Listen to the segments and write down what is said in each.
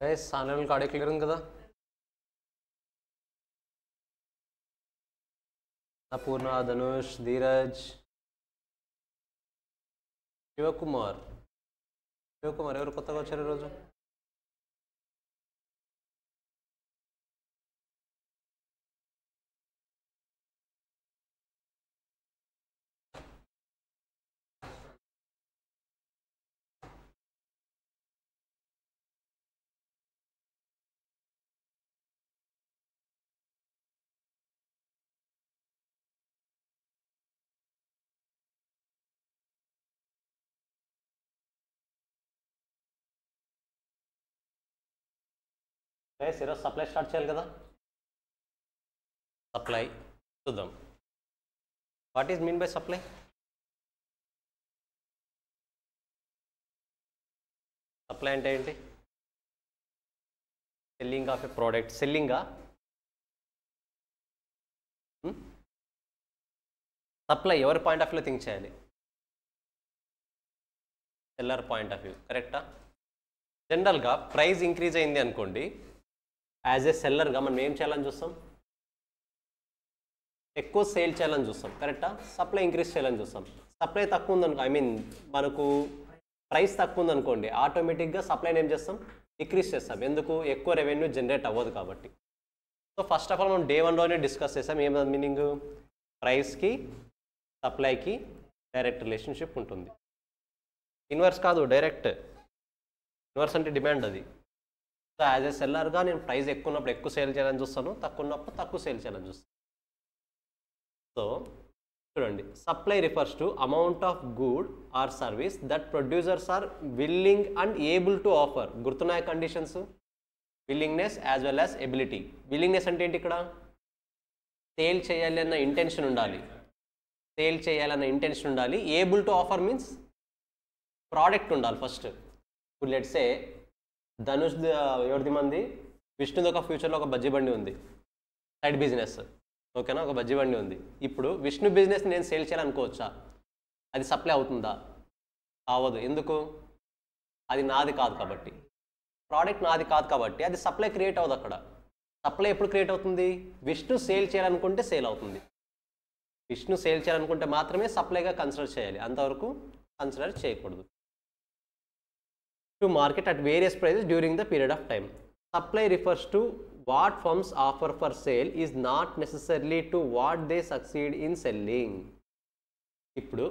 Channel audio clear ఉంది కదా? పూర్ణ, ధనుష్, ధీరజ్, శివకుమార్ ఎవరు కొత్తగా వచ్చారు ఈరోజు? ఈరోజు సప్లై స్టార్ట్ చేయాలి కదా? సప్లై చూద్దాం. What is mean by supply? Supply అంటే ఏంటి? Selling of a product. సెల్లింగా? సప్లై ఎవరి పాయింట్ ఆఫ్ వ్యూలో థింక్ చేయాలి? Seller point of view. కరెక్టా? జనరల్గా ప్రైస్ ఇంక్రీజ్ అయింది అనుకోండి, యాజ్ ఏ సెల్లర్గా మనం ఏం చేయాలని చూస్తాం? ఎక్కువ సేల్ చేయాలని చూస్తాం. కరెక్టా? సప్లై ఇంక్రీజ్ చేయాలని చూస్తాం. సప్లై తక్కువ ఉందనుకో, మనకు ప్రైస్ తక్కువ ఉందనుకోండి, ఆటోమేటిక్గా సప్లైని ఏం చేస్తాం? డిక్రీజ్ చేస్తాం. ఎందుకు? ఎక్కువ రెవెన్యూ జనరేట్ అవ్వదు కాబట్టి. సో ఫస్ట్ ఆఫ్ ఆల్ మనం డే 1లోనే డిస్కస్ చేసాం. ఏం మీనింగ్? ప్రైస్కి సప్లైకి డైరెక్ట్ రిలేషన్షిప్ ఉంటుంది. ఇన్వర్స్ కాదు, డైరెక్ట్. ఇన్వర్స్ అంటే డిమాండ్. అది. సో యాజ్ ఏ సెల్లర్గా నేను ప్రైస్ ఎక్కువ ఉన్నప్పుడు ఎక్కువ సేల్ చేయాలని చూస్తాను, తక్కువ ఉన్నప్పుడు తక్కువ సేల్ చేయాలని చూస్తాను. సో చూడండి, supply refers to amount of good or service that producers are willing and able to offer. గుర్తున్నాయి conditions? Willingness as well as ability. Willingness అంటే ఏంటి? ఇక్కడ సేల్ చేయాలి అన్న ఇంటెన్షన్ ఉండాలి. సేల్ చేయాలన్న ఇంటెన్షన్ ఉండాలి. Able to offer means product ఉండాలి ఫస్ట్. ఇప్పుడు లెట్సే ధనుష్ ఎవరిది మంది? విష్ణుది ఒక ఫ్యూచర్లో ఒక బజ్జీ బండి ఉంది, సైడ్ బిజినెస్. ఓకేనా? ఒక బజ్జీ బండి ఉంది. ఇప్పుడు విష్ణు బిజినెస్ నేను సేల్ చేయాలనుకోవచ్చా? అది సప్లై అవుతుందా? అవ్వదు. ఎందుకు? అది నాది కాదు కాబట్టి. ప్రోడక్ట్ నాది కాదు కాబట్టి అది సప్లై క్రియేట్ అవ్వదు. అక్కడ సప్లై ఎప్పుడు క్రియేట్ అవుతుంది? విష్ణు సేల్ చేయాలనుకుంటే సేల్ అవుతుంది. విష్ణు సేల్ చేయాలనుకుంటే మాత్రమే సప్లైగా కన్సిడర్ చేయాలి, అంతవరకు కన్సిడర్ చేయకూడదు. To market at various prices during the period of time. Supply refers to what firms offer for sale is not necessarily to what they succeed in selling. ఇప్పుడు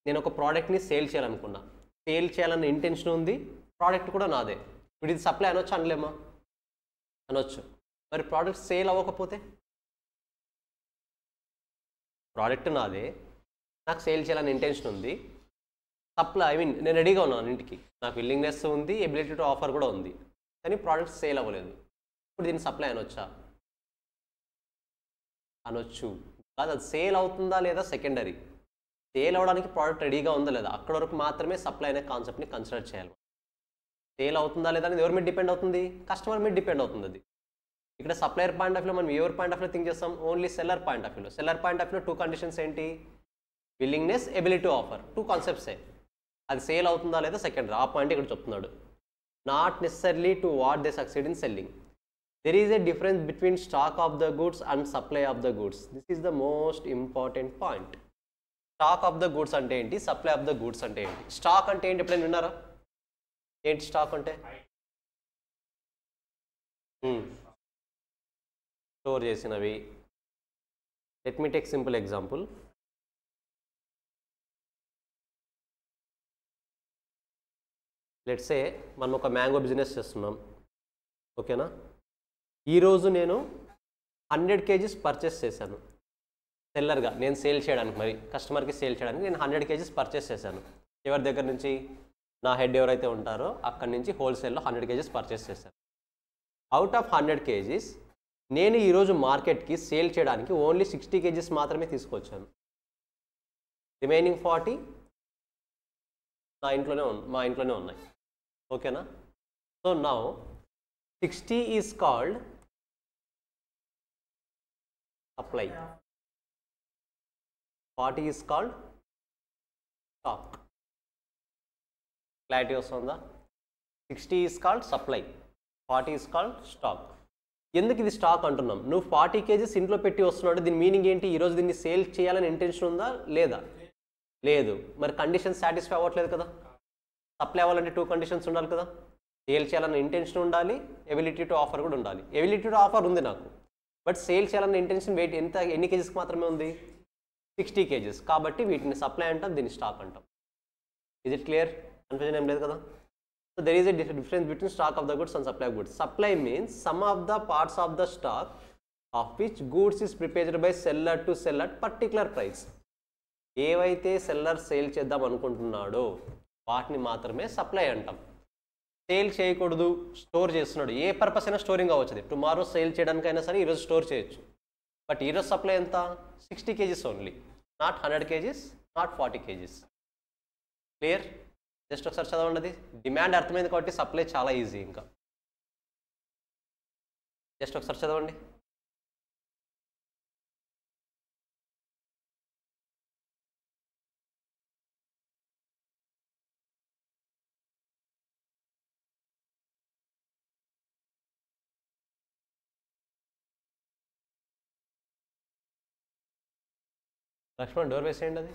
నేను ఒక ప్రోడక్ట్ని సేల్ చేయాలనుకున్నా, సేల్ చేయాలన్న intention ఉంది, product కూడా నాదే. ఇప్పుడు ఇది సప్లై అనొచ్చు, అనలేమా? అనొచ్చు. మరి ప్రోడక్ట్ సేల్ అవ్వకపోతే? ప్రోడక్ట్ నాదే, నాకు సేల్ చేయాలని ఇంటెన్షన్ ఉంది, సప్లై నేను రెడీగా ఉన్నాను, ఇంటికి నాకు విల్లింగ్నెస్ ఉంది, ఎబిలిటీ టు ఆఫర్ కూడా ఉంది, కానీ ప్రోడక్ట్ సేల్ అవ్వలేదు. ఇప్పుడు దీన్ని సప్లై అనొచ్చా? అనొచ్చు. కాదు, అది సేల్ అవుతుందా లేదా సెకండరీ. సేల్ అవ్వడానికి ప్రోడక్ట్ రెడీగా ఉందా లేదా, అక్కడ వరకు మాత్రమే సప్లై అనే కాన్సెప్ట్ని కన్సిడర్ చేయాలి. సేల్ అవుతుందా లేదా అనేది ఎవరి మీద డిపెండ్ అవుతుంది? కస్టమర్ మీద డిపెండ్ అవుతుంది. అది ఇక్కడ సప్లయర్ పాయింట్ ఆఫ్ వ్యూలో మనం ఎవరి పాయింట్ ఆఫ్ వ్యూలో థింక్ చేస్తాం? ఓన్లీ సెల్లర్ పాయింట్ ఆఫ్ వ్యూలో. సెల్లర్ పాయింట్ ఆఫ్ వ్యూలో 2 కండిషన్స్ ఏంటి? Willingness, ability to offer. 2 కాన్సెప్ట్సే. అది సేల్ అవుతుందా లేదా సెకండరీ. ఆ పాయింట్ ఇక్కడ చెప్తున్నాడు. Not necessarily to what they succeed in selling. There is a difference between stock of the goods and supply of the goods. This is the most important point. Stock of the goods అంటే ఏంటి? Supply of the goods అంటే ఏంటి? Stock అంటే ఏంటి? ఎప్పుడైనా విన్నారా? ఏంటి stock అంటే? స్టోర్ చేసినవి. Let me take simple example. Let's say మనం ఒక మ్యాంగో బిజినెస్ చేస్తున్నాం. ఓకేనా? ఈరోజు నేను 100 kgs పర్చేస్ చేశాను సెల్లర్గా, నేను సేల్ చేయడానికి, మరి కస్టమర్కి సేల్ చేయడానికి నేను 100 kgs పర్చేస్ చేశాను. ఎవరి దగ్గర నుంచి? నా హెడ్ ఎవరైతే ఉంటారో అక్కడి నుంచి హోల్సేల్లో 100 kgs పర్చేస్ చేశాను. అవుట్ ఆఫ్ 100 kgs నేను ఈరోజు మార్కెట్కి సేల్ చేయడానికి ఓన్లీ 60 kgs మాత్రమే తీసుకొచ్చాను. రిమైనింగ్ 40 మా ఇంట్లోనే ఉన్నాయి. ఓకేనా? So now 60 is called supply, 40 is called stock. Clarity వస్తుందా? 60 is called supply, 40 is called stock. ఎందుకు ఇది స్టాక్ అంటున్నాం? నువ్వు 40 కేజీస్ ఇంట్లో పెట్టి వస్తున్నావు, దీని మీనింగ్ ఏంటి? ఈరోజు దీన్ని సేల్ చేయాలని ఇంటెన్షన్ ఉందా లేదా? లేదు. మరి కండిషన్ సాటిస్ఫై అవ్వట్లేదు కదా. సప్లై అవ్వాలంటే 2 కండిషన్స్ ఉండాలి కదా. సేల్ చేయాలన్న ఇంటెన్షన్ ఉండాలి, ఎబిలిటీ టు ఆఫర్ కూడా ఉండాలి. ఎబిలిటీ టు ఆఫర్ ఉంది నాకు, బట్ సేల్ చేయాలన్న ఇంటెన్షన్ వెయిట్ ఎన్ని కేజీస్కి మాత్రమే ఉంది? 60 కేజీస్. కాబట్టి వీటిని సప్లై అంటాం, దీన్ని స్టాక్ అంటాం. Is it clear? కన్ఫ్యూజన్ ఏం లేదు కదా. So there is a difference between stock of the goods and supply of goods. Supply means some of the parts of the stock of which goods is prepared by seller to sell at particular price. ఏవైతే seller sale చేద్దాం అనుకుంటున్నాడో వాటిని మాత్రమే supply అంటాం. Sale చేయకూడదు, store చేస్తున్నాడు, ఏ purpose అయినా storing అవ్వచ్చు. Tomorrow sale చేయడానికైనా సరే ఈరోజు స్టోర్ చేయొచ్చు. బట్ ఈరోజు సప్లై ఎంత? 60 kgs only, not 100 kgs, not 40 kgs. Clear? Just ఒకసారి చదవండి. అది డిమాండ్ అర్థమైంది కాబట్టి సప్లై చాలా ఈజీ. ఇంకా జస్ట్ ఒకసారి చదవండి. లక్ష్మణ్ డోర్ వేసేయండి. అది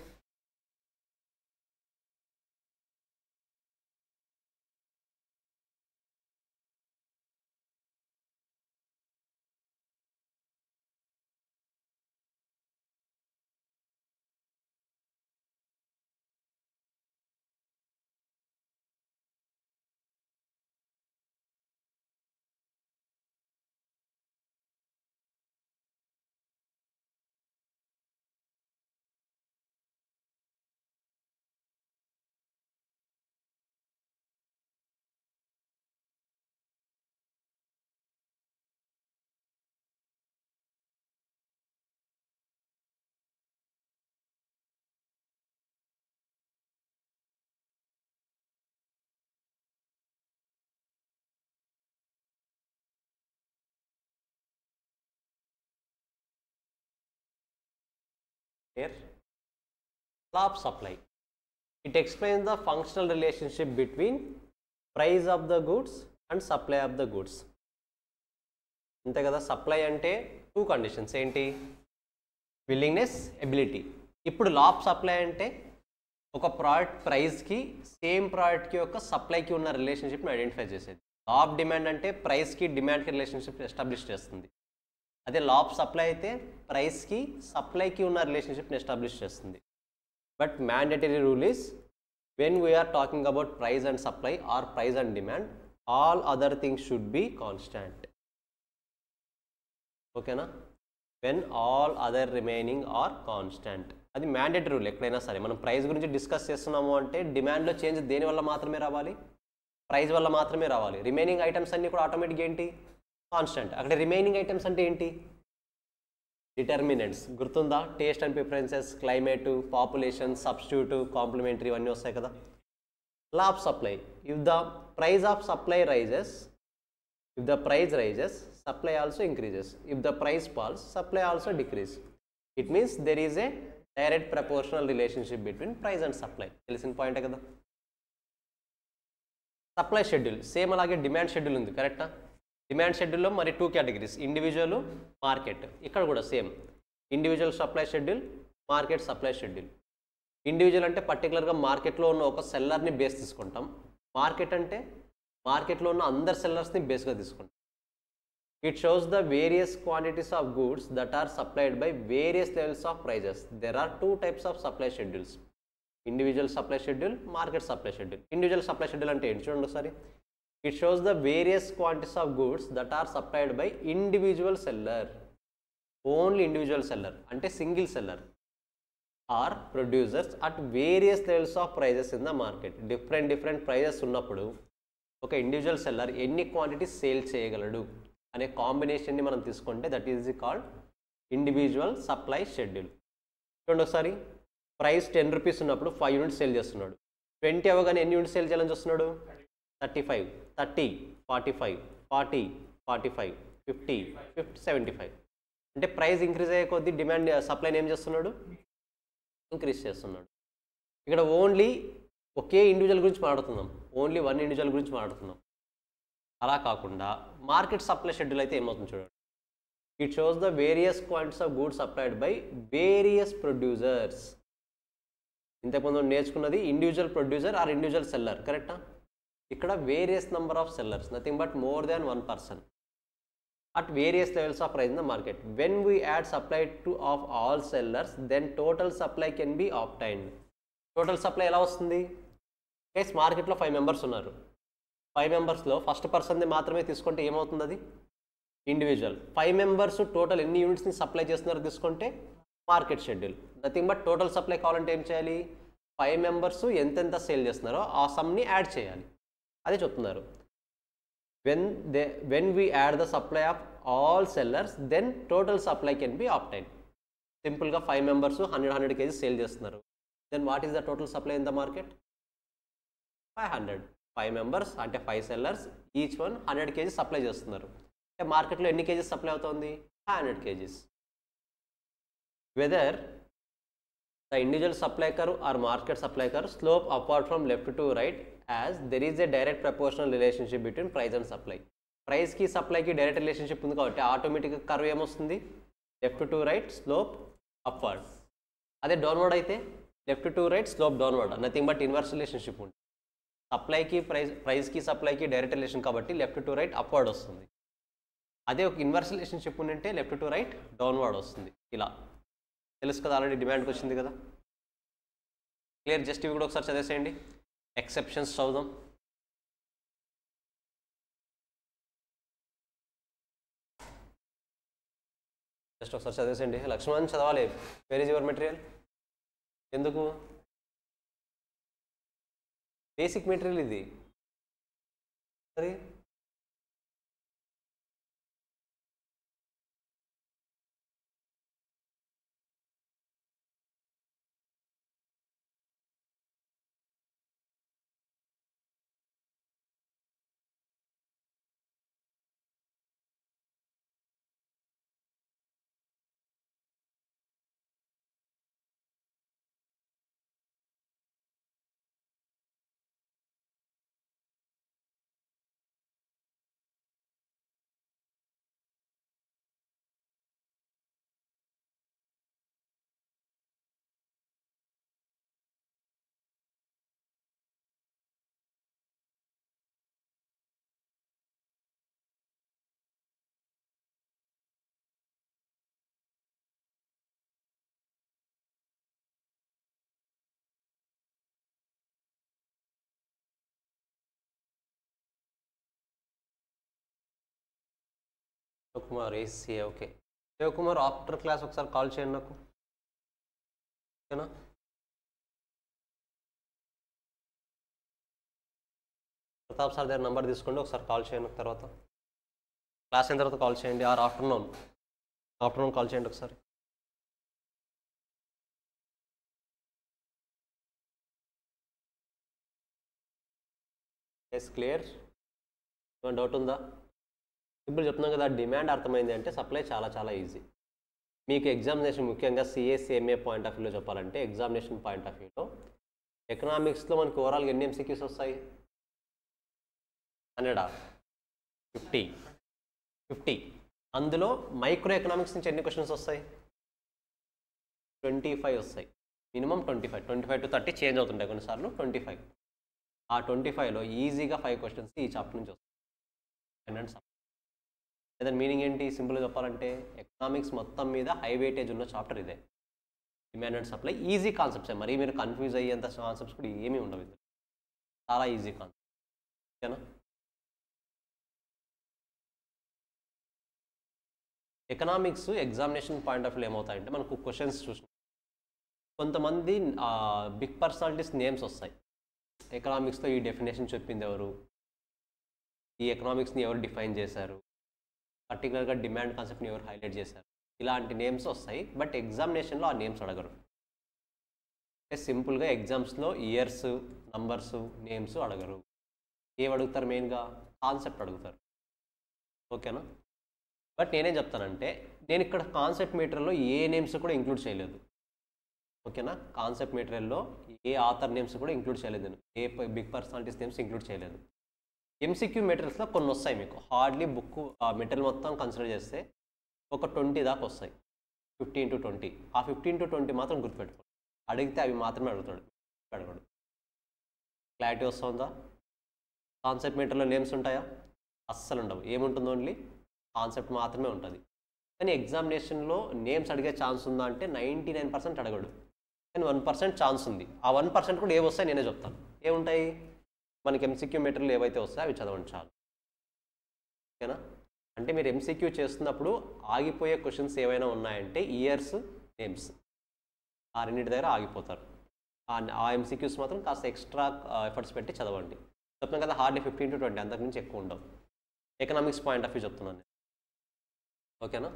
here law of supply. It explains the functional relationship between price of the goods and supply of the goods. అంతే కదా. సప్లై అంటే 2 కండిషన్స్ ఏంటి? Willingness, ability. ఇప్పుడు లా ఆఫ్ సప్లై అంటే ఒక ప్రోడక్ట్ ప్రైస్కి సేమ్ ప్రోడక్ట్కి యొక్క సప్లైకి ఉన్న రిలేషన్షిప్ని ఐడెంటిఫై చేసేది. లా ఆఫ్ డిమాండ్ అంటే ప్రైస్కి డిమాండ్కి రిలేషన్షిప్ ఎస్టాబ్లిష్ చేస్తుంది. అదే లా ఆఫ్ సప్లై అయితే ప్రైస్కి సప్లైకి ఉన్న రిలేషన్షిప్ని ఎస్టాబ్లిష్ చేస్తుంది. But mandatory rule is when we are talking about price and supply or price and demand, all other things should be constant. ఓకేనా? When all other remaining are constant, అది మ్యాండేటరీ రూల్. ఎక్కడైనా సరే మనం ప్రైస్ గురించి discuss చేస్తున్నాము అంటే డిమాండ్లో change దేని వల్ల మాత్రమే రావాలి? ప్రైస్ వల్ల మాత్రమే రావాలి. రిమైనింగ్ ఐటమ్స్ అన్నీ కూడా ఆటోమేటిక్గా ఏంటి? కాన్స్టెంట్. అక్కడ రిమైనింగ్ ఐటమ్స్ అంటే ఏంటి? డిటర్మినెంట్స్. గుర్తుందా? Taste and preferences, climate, population, substitute, complementary, ఇవన్నీ వస్తాయి కదా. Law of supply, if the price of supply rises, if the price rises, supply also increases. If the price falls, supply also decrease. It means there is a direct proportional relationship between price and supply. తెలిసిన పాయింటే కదా. Supply schedule same అలాగే demand schedule ఉంది, కరెక్టా? Demand షెడ్యూల్లో మరి 2 categories, individual, market. ఇక్కడ కూడా same individual supply schedule, market supply schedule. Individual అంటే పర్టికులర్గా మార్కెట్లో ఉన్న ఒక సెల్లర్ని బేస్ తీసుకుంటాం. మార్కెట్ అంటే మార్కెట్లో ఉన్న అందరు సెల్లర్స్ని బేస్గా తీసుకుంటాం. It shows the various quantities of goods that are supplied by various levels of prices. There are 2 types of supply schedules, individual supply schedule, market supply schedule. Individual supply schedule అంటే ఏంటి చూడండి ఒకసారి. It shows the various quantities of goods that are supplied by individual seller, only individual seller, ante single seller or producers at various levels of prices in the market. Different prices ఉన్నప్పుడు ఒక individual seller ఎన్ని quantities sale చేయగలడు అనే కాంబినేషన్ని మనం తీసుకుంటే that is called individual supply schedule. చూడండి ఒకసారి. Price 10 rupees ఉన్నప్పుడు 5 యూనిట్స్ సేల్ చేస్తున్నాడు. 20 అవ్వగానే ఎన్ని యూనిట్స్ సేల్ చేయాలని చూస్తున్నాడు? 35, 30, 45, 40, 45, 50, 75. అంటే ప్రైస్ ఇంక్రీజ్ అయ్యే కొద్దీ డిమాండ్ సప్లైని ఏం చేస్తున్నాడు? ఇంక్రీజ్ చేస్తున్నాడు. ఇక్కడ ఓన్లీ ఒకే ఇండివిజువల్ గురించి మాట్లాడుతున్నాం, ఓన్లీ 1 ఇండివిజువల్ గురించి మాట్లాడుతున్నాం. అలా కాకుండా మార్కెట్ సప్లై షెడ్యూల్ అయితే ఏమవుతుంది చూడండి. It shows the various quantities of goods supplied by various producers. ఇంతకుముందు నేర్చుకున్నది individual producer or individual seller, కరెక్టా? ఇక్కడ various number of sellers, nothing but more than one person at various levels of price in the market. When we add supply to of all sellers, then total supply can be obtained. Total supply ఎలా వస్తుంది? Case మార్కెట్లో 5 members ఉన్నారు. 5 మెంబర్స్లో first పర్సన్ది మాత్రమే తీసుకుంటే ఏమవుతుంది? అది individual. 5 members total ఎన్ని యూనిట్స్ని సప్లై చేస్తున్నారో తీసుకుంటే market schedule. Nothing but total supply కావాలంటే ఏం చేయాలి? 5 మెంబర్స్ ఎంతెంత సేల్ చేస్తున్నారో ఆ సమ్ని యాడ్ చేయాలి. అదే చెప్తున్నారు. When we add the supply of all sellers, then total supply can be obtained. సింపుల్గా 5 మెంబర్స్ 100 kgs సేల్ చేస్తున్నారు. Then what is the total supply in the market? 500. 5 members అంటే 5 sellers, each one 100 kgs supply చేస్తున్నారు. అంటే మార్కెట్లో ఎన్ని kgs supply అవుతుంది? 500 kgs. Whether the individual supply curve or market supply curve slope upward from left to right as there is a direct proportional relationship between price and supply. Price కి సప్లైకి direct relationship ఉంది కాబట్టి ఆటోమేటిక్గా curve ఏమొస్తుంది? Left to right slope upward. అదే downward అయితే left to right slope downward, nothing but inverse relationship ఉంది. సప్లైకి ప్రైస్కి సప్లైకి direct relation కాబట్టి లెఫ్ట్ టు రైట్ అప్వర్డ్ వస్తుంది. అదే ఒక ఇన్వర్స్ రిలేషన్షిప్ ఉంటే లెఫ్ట్ టు రైట్ డౌన్వర్డ్ వస్తుంది. ఇలా తెలుసు కదా, ఆల్రెడీ డిమాండ్కి వచ్చింది కదా. క్లియర్? జస్ట్ ఇవి కూడా ఒకసారి చదివేసేయండి. ఎక్సెప్షన్స్ చదువుదాం. జస్ట్ ఒకసారి చదివేసేయండి. లక్ష్మణ్ చదవాలి. Where is your material? ఎందుకు? బేసిక్ మెటీరియల్ ఇది. సరే శివకుమార్ ఏసీ. ఓకే శివకుమార్, ఆఫ్టర్ క్లాస్ ఒకసారి కాల్ చేయండి నాకు, ఓకేనా? ప్రతాప్ సార్ దగ్గర నెంబర్ తీసుకోండి, ఒకసారి కాల్ చేయండి. తర్వాత క్లాస్ అయిన తర్వాత కాల్ చేయండి, ఆర్ ఆఫ్టర్నూన్ కాల్ చేయండి ఒకసారి. Yes clear? ఏమైనా డౌట్ ఉందా? ఇప్పుడు చెప్తున్నాం కదా, డిమాండ్ అర్థమైంది అంటే సప్లై చాలా చాలా ఈజీ. మీకు ఎగ్జామినేషన్ ముఖ్యంగా సిఏ పాయింట్ ఆఫ్ వ్యూలో చెప్పాలంటే, ఎగ్జామినేషన్ పాయింట్ ఆఫ్ వ్యూలో ఎకనామిక్స్లో మనకు ఓవరాల్గా ఎన్ని ఎంసీక్యూస్ వస్తాయి? 100, 50. అందులో మైక్రో ఎకనామిక్స్ నుంచి ఎన్ని క్వశ్చన్స్ వస్తాయి? 25 వస్తాయి. మినిమం 25 to 30 చేంజ్ అవుతుంటాయి కొన్నిసార్లు. 25. ఆ 25లో ఈజీగా 5 క్వశ్చన్స్ ఈ చాప్టర్ నుంచి వస్తాయి. దాని మీనింగ్ ఏంటి? సింపుల్గా చెప్పాలంటే ఎకనామిక్స్ మొత్తం మీద హై వెయిటేజ్ ఉన్న చాప్టర్ ఇదే. Demand and supply easy concepts. మరి మీరు కన్ఫ్యూజ్ అయ్యేంత కాన్సెప్ట్స్ కూడా ఏమీ ఉండవు, చాలా ఈజీ కాన్సెప్ట్, ఓకేనా? Economics examination point of view ఏమవుతాయంటే, మనకు క్వశ్చన్స్ చూసిన కొంతమంది బిగ్ పర్సనాలిటీస్ నేమ్స్ వస్తాయి. ఎకనామిక్స్లో ఈ డెఫినేషన్ చెప్పింది ఎవరు, ఈ ఎకనామిక్స్ని ఎవరు డిఫైన్ చేశారు, పర్టికులర్గా డిమాండ్ కాన్సెప్ట్ని ఎవరు హైలైట్ చేశారు, ఇలాంటి నేమ్స్ వస్తాయి. బట్ ఎగ్జామినేషన్లో ఆ నేమ్స్ అడగరు. సింపుల్గా ఎగ్జామ్స్లో ఇయర్స్, నంబర్స్, నేమ్స్ అడగరు. ఏం అడుగుతారు? మెయిన్గా కాన్సెప్ట్ అడుగుతారు, ఓకేనా? బట్ నేనేం చెప్తానంటే, నేను ఇక్కడ కాన్సెప్ట్ మెటీరియల్లో ఏ నేమ్స్ కూడా ఇంక్లూడ్ చేయలేదు, ఓకేనా? కాన్సెప్ట్ మెటీరియల్లో ఏ ఆథర్ నేమ్స్ కూడా ఇంక్లూడ్ చేయలేదు, నేను ఏ బిగ్ పర్సనాలిటీస్ నేమ్స్ ఇంక్లూడ్ చేయలేదు. ఎంసీక్యూ మెటీరియల్స్లో కొన్ని వస్తాయి మీకు, హార్డ్లీ బుక్ మెటీరియల్ మొత్తం కన్సిడర్ చేస్తే ఒక 20 దాకా వస్తాయి, 15 to 20. ఆ 15 to 20 మాత్రం గుర్తుపెట్టుకోండి. అడిగితే అవి మాత్రమే అడుగుతాడు, అడగడు. క్లారిటీ వస్తుందా? కాన్సెప్ట్ మెటీరియల్లో నేమ్స్ ఉంటాయా? అస్సలు ఉండవు. ఏముంటుందో ఓన్లీ కాన్సెప్ట్ మాత్రమే ఉంటుంది. కానీ ఎగ్జామినేషన్లో నేమ్స్ అడిగే ఛాన్స్ ఉందా అంటే 99% అడగడు, కానీ 1% ఛాన్స్ ఉంది. ఆ 1% కూడా ఏవి వస్తాయి నేనే చెప్తాను. ఏముంటాయి మనకి ఎంసీక్యూ మెటీరియల్ ఏవైతే వస్తాయో అవి చదవండి చాలు. ఓకేనా? అంటే మీరు ఎంసీక్యూ చేస్తున్నప్పుడు ఆగిపోయే క్వశ్చన్స్ ఏవైనా ఉన్నాయంటే ఇయర్స్, నేమ్స్, ఆ రెండింటి దగ్గర ఆగిపోతారు. ఆ ఎంసీక్యూస్ మాత్రం కాస్త ఎక్స్ట్రా ఎఫర్ట్స్ పెట్టి చదవండి. చెప్తున్నాను కదా, హార్డ్లీ 15 to 20, అంతకు మించి ఎక్కువ ఉండవు. ఎకనామిక్స్ పాయింట్ ఆఫ్ వ్యూ చెప్తున్నాను నేను. ఓకేనా?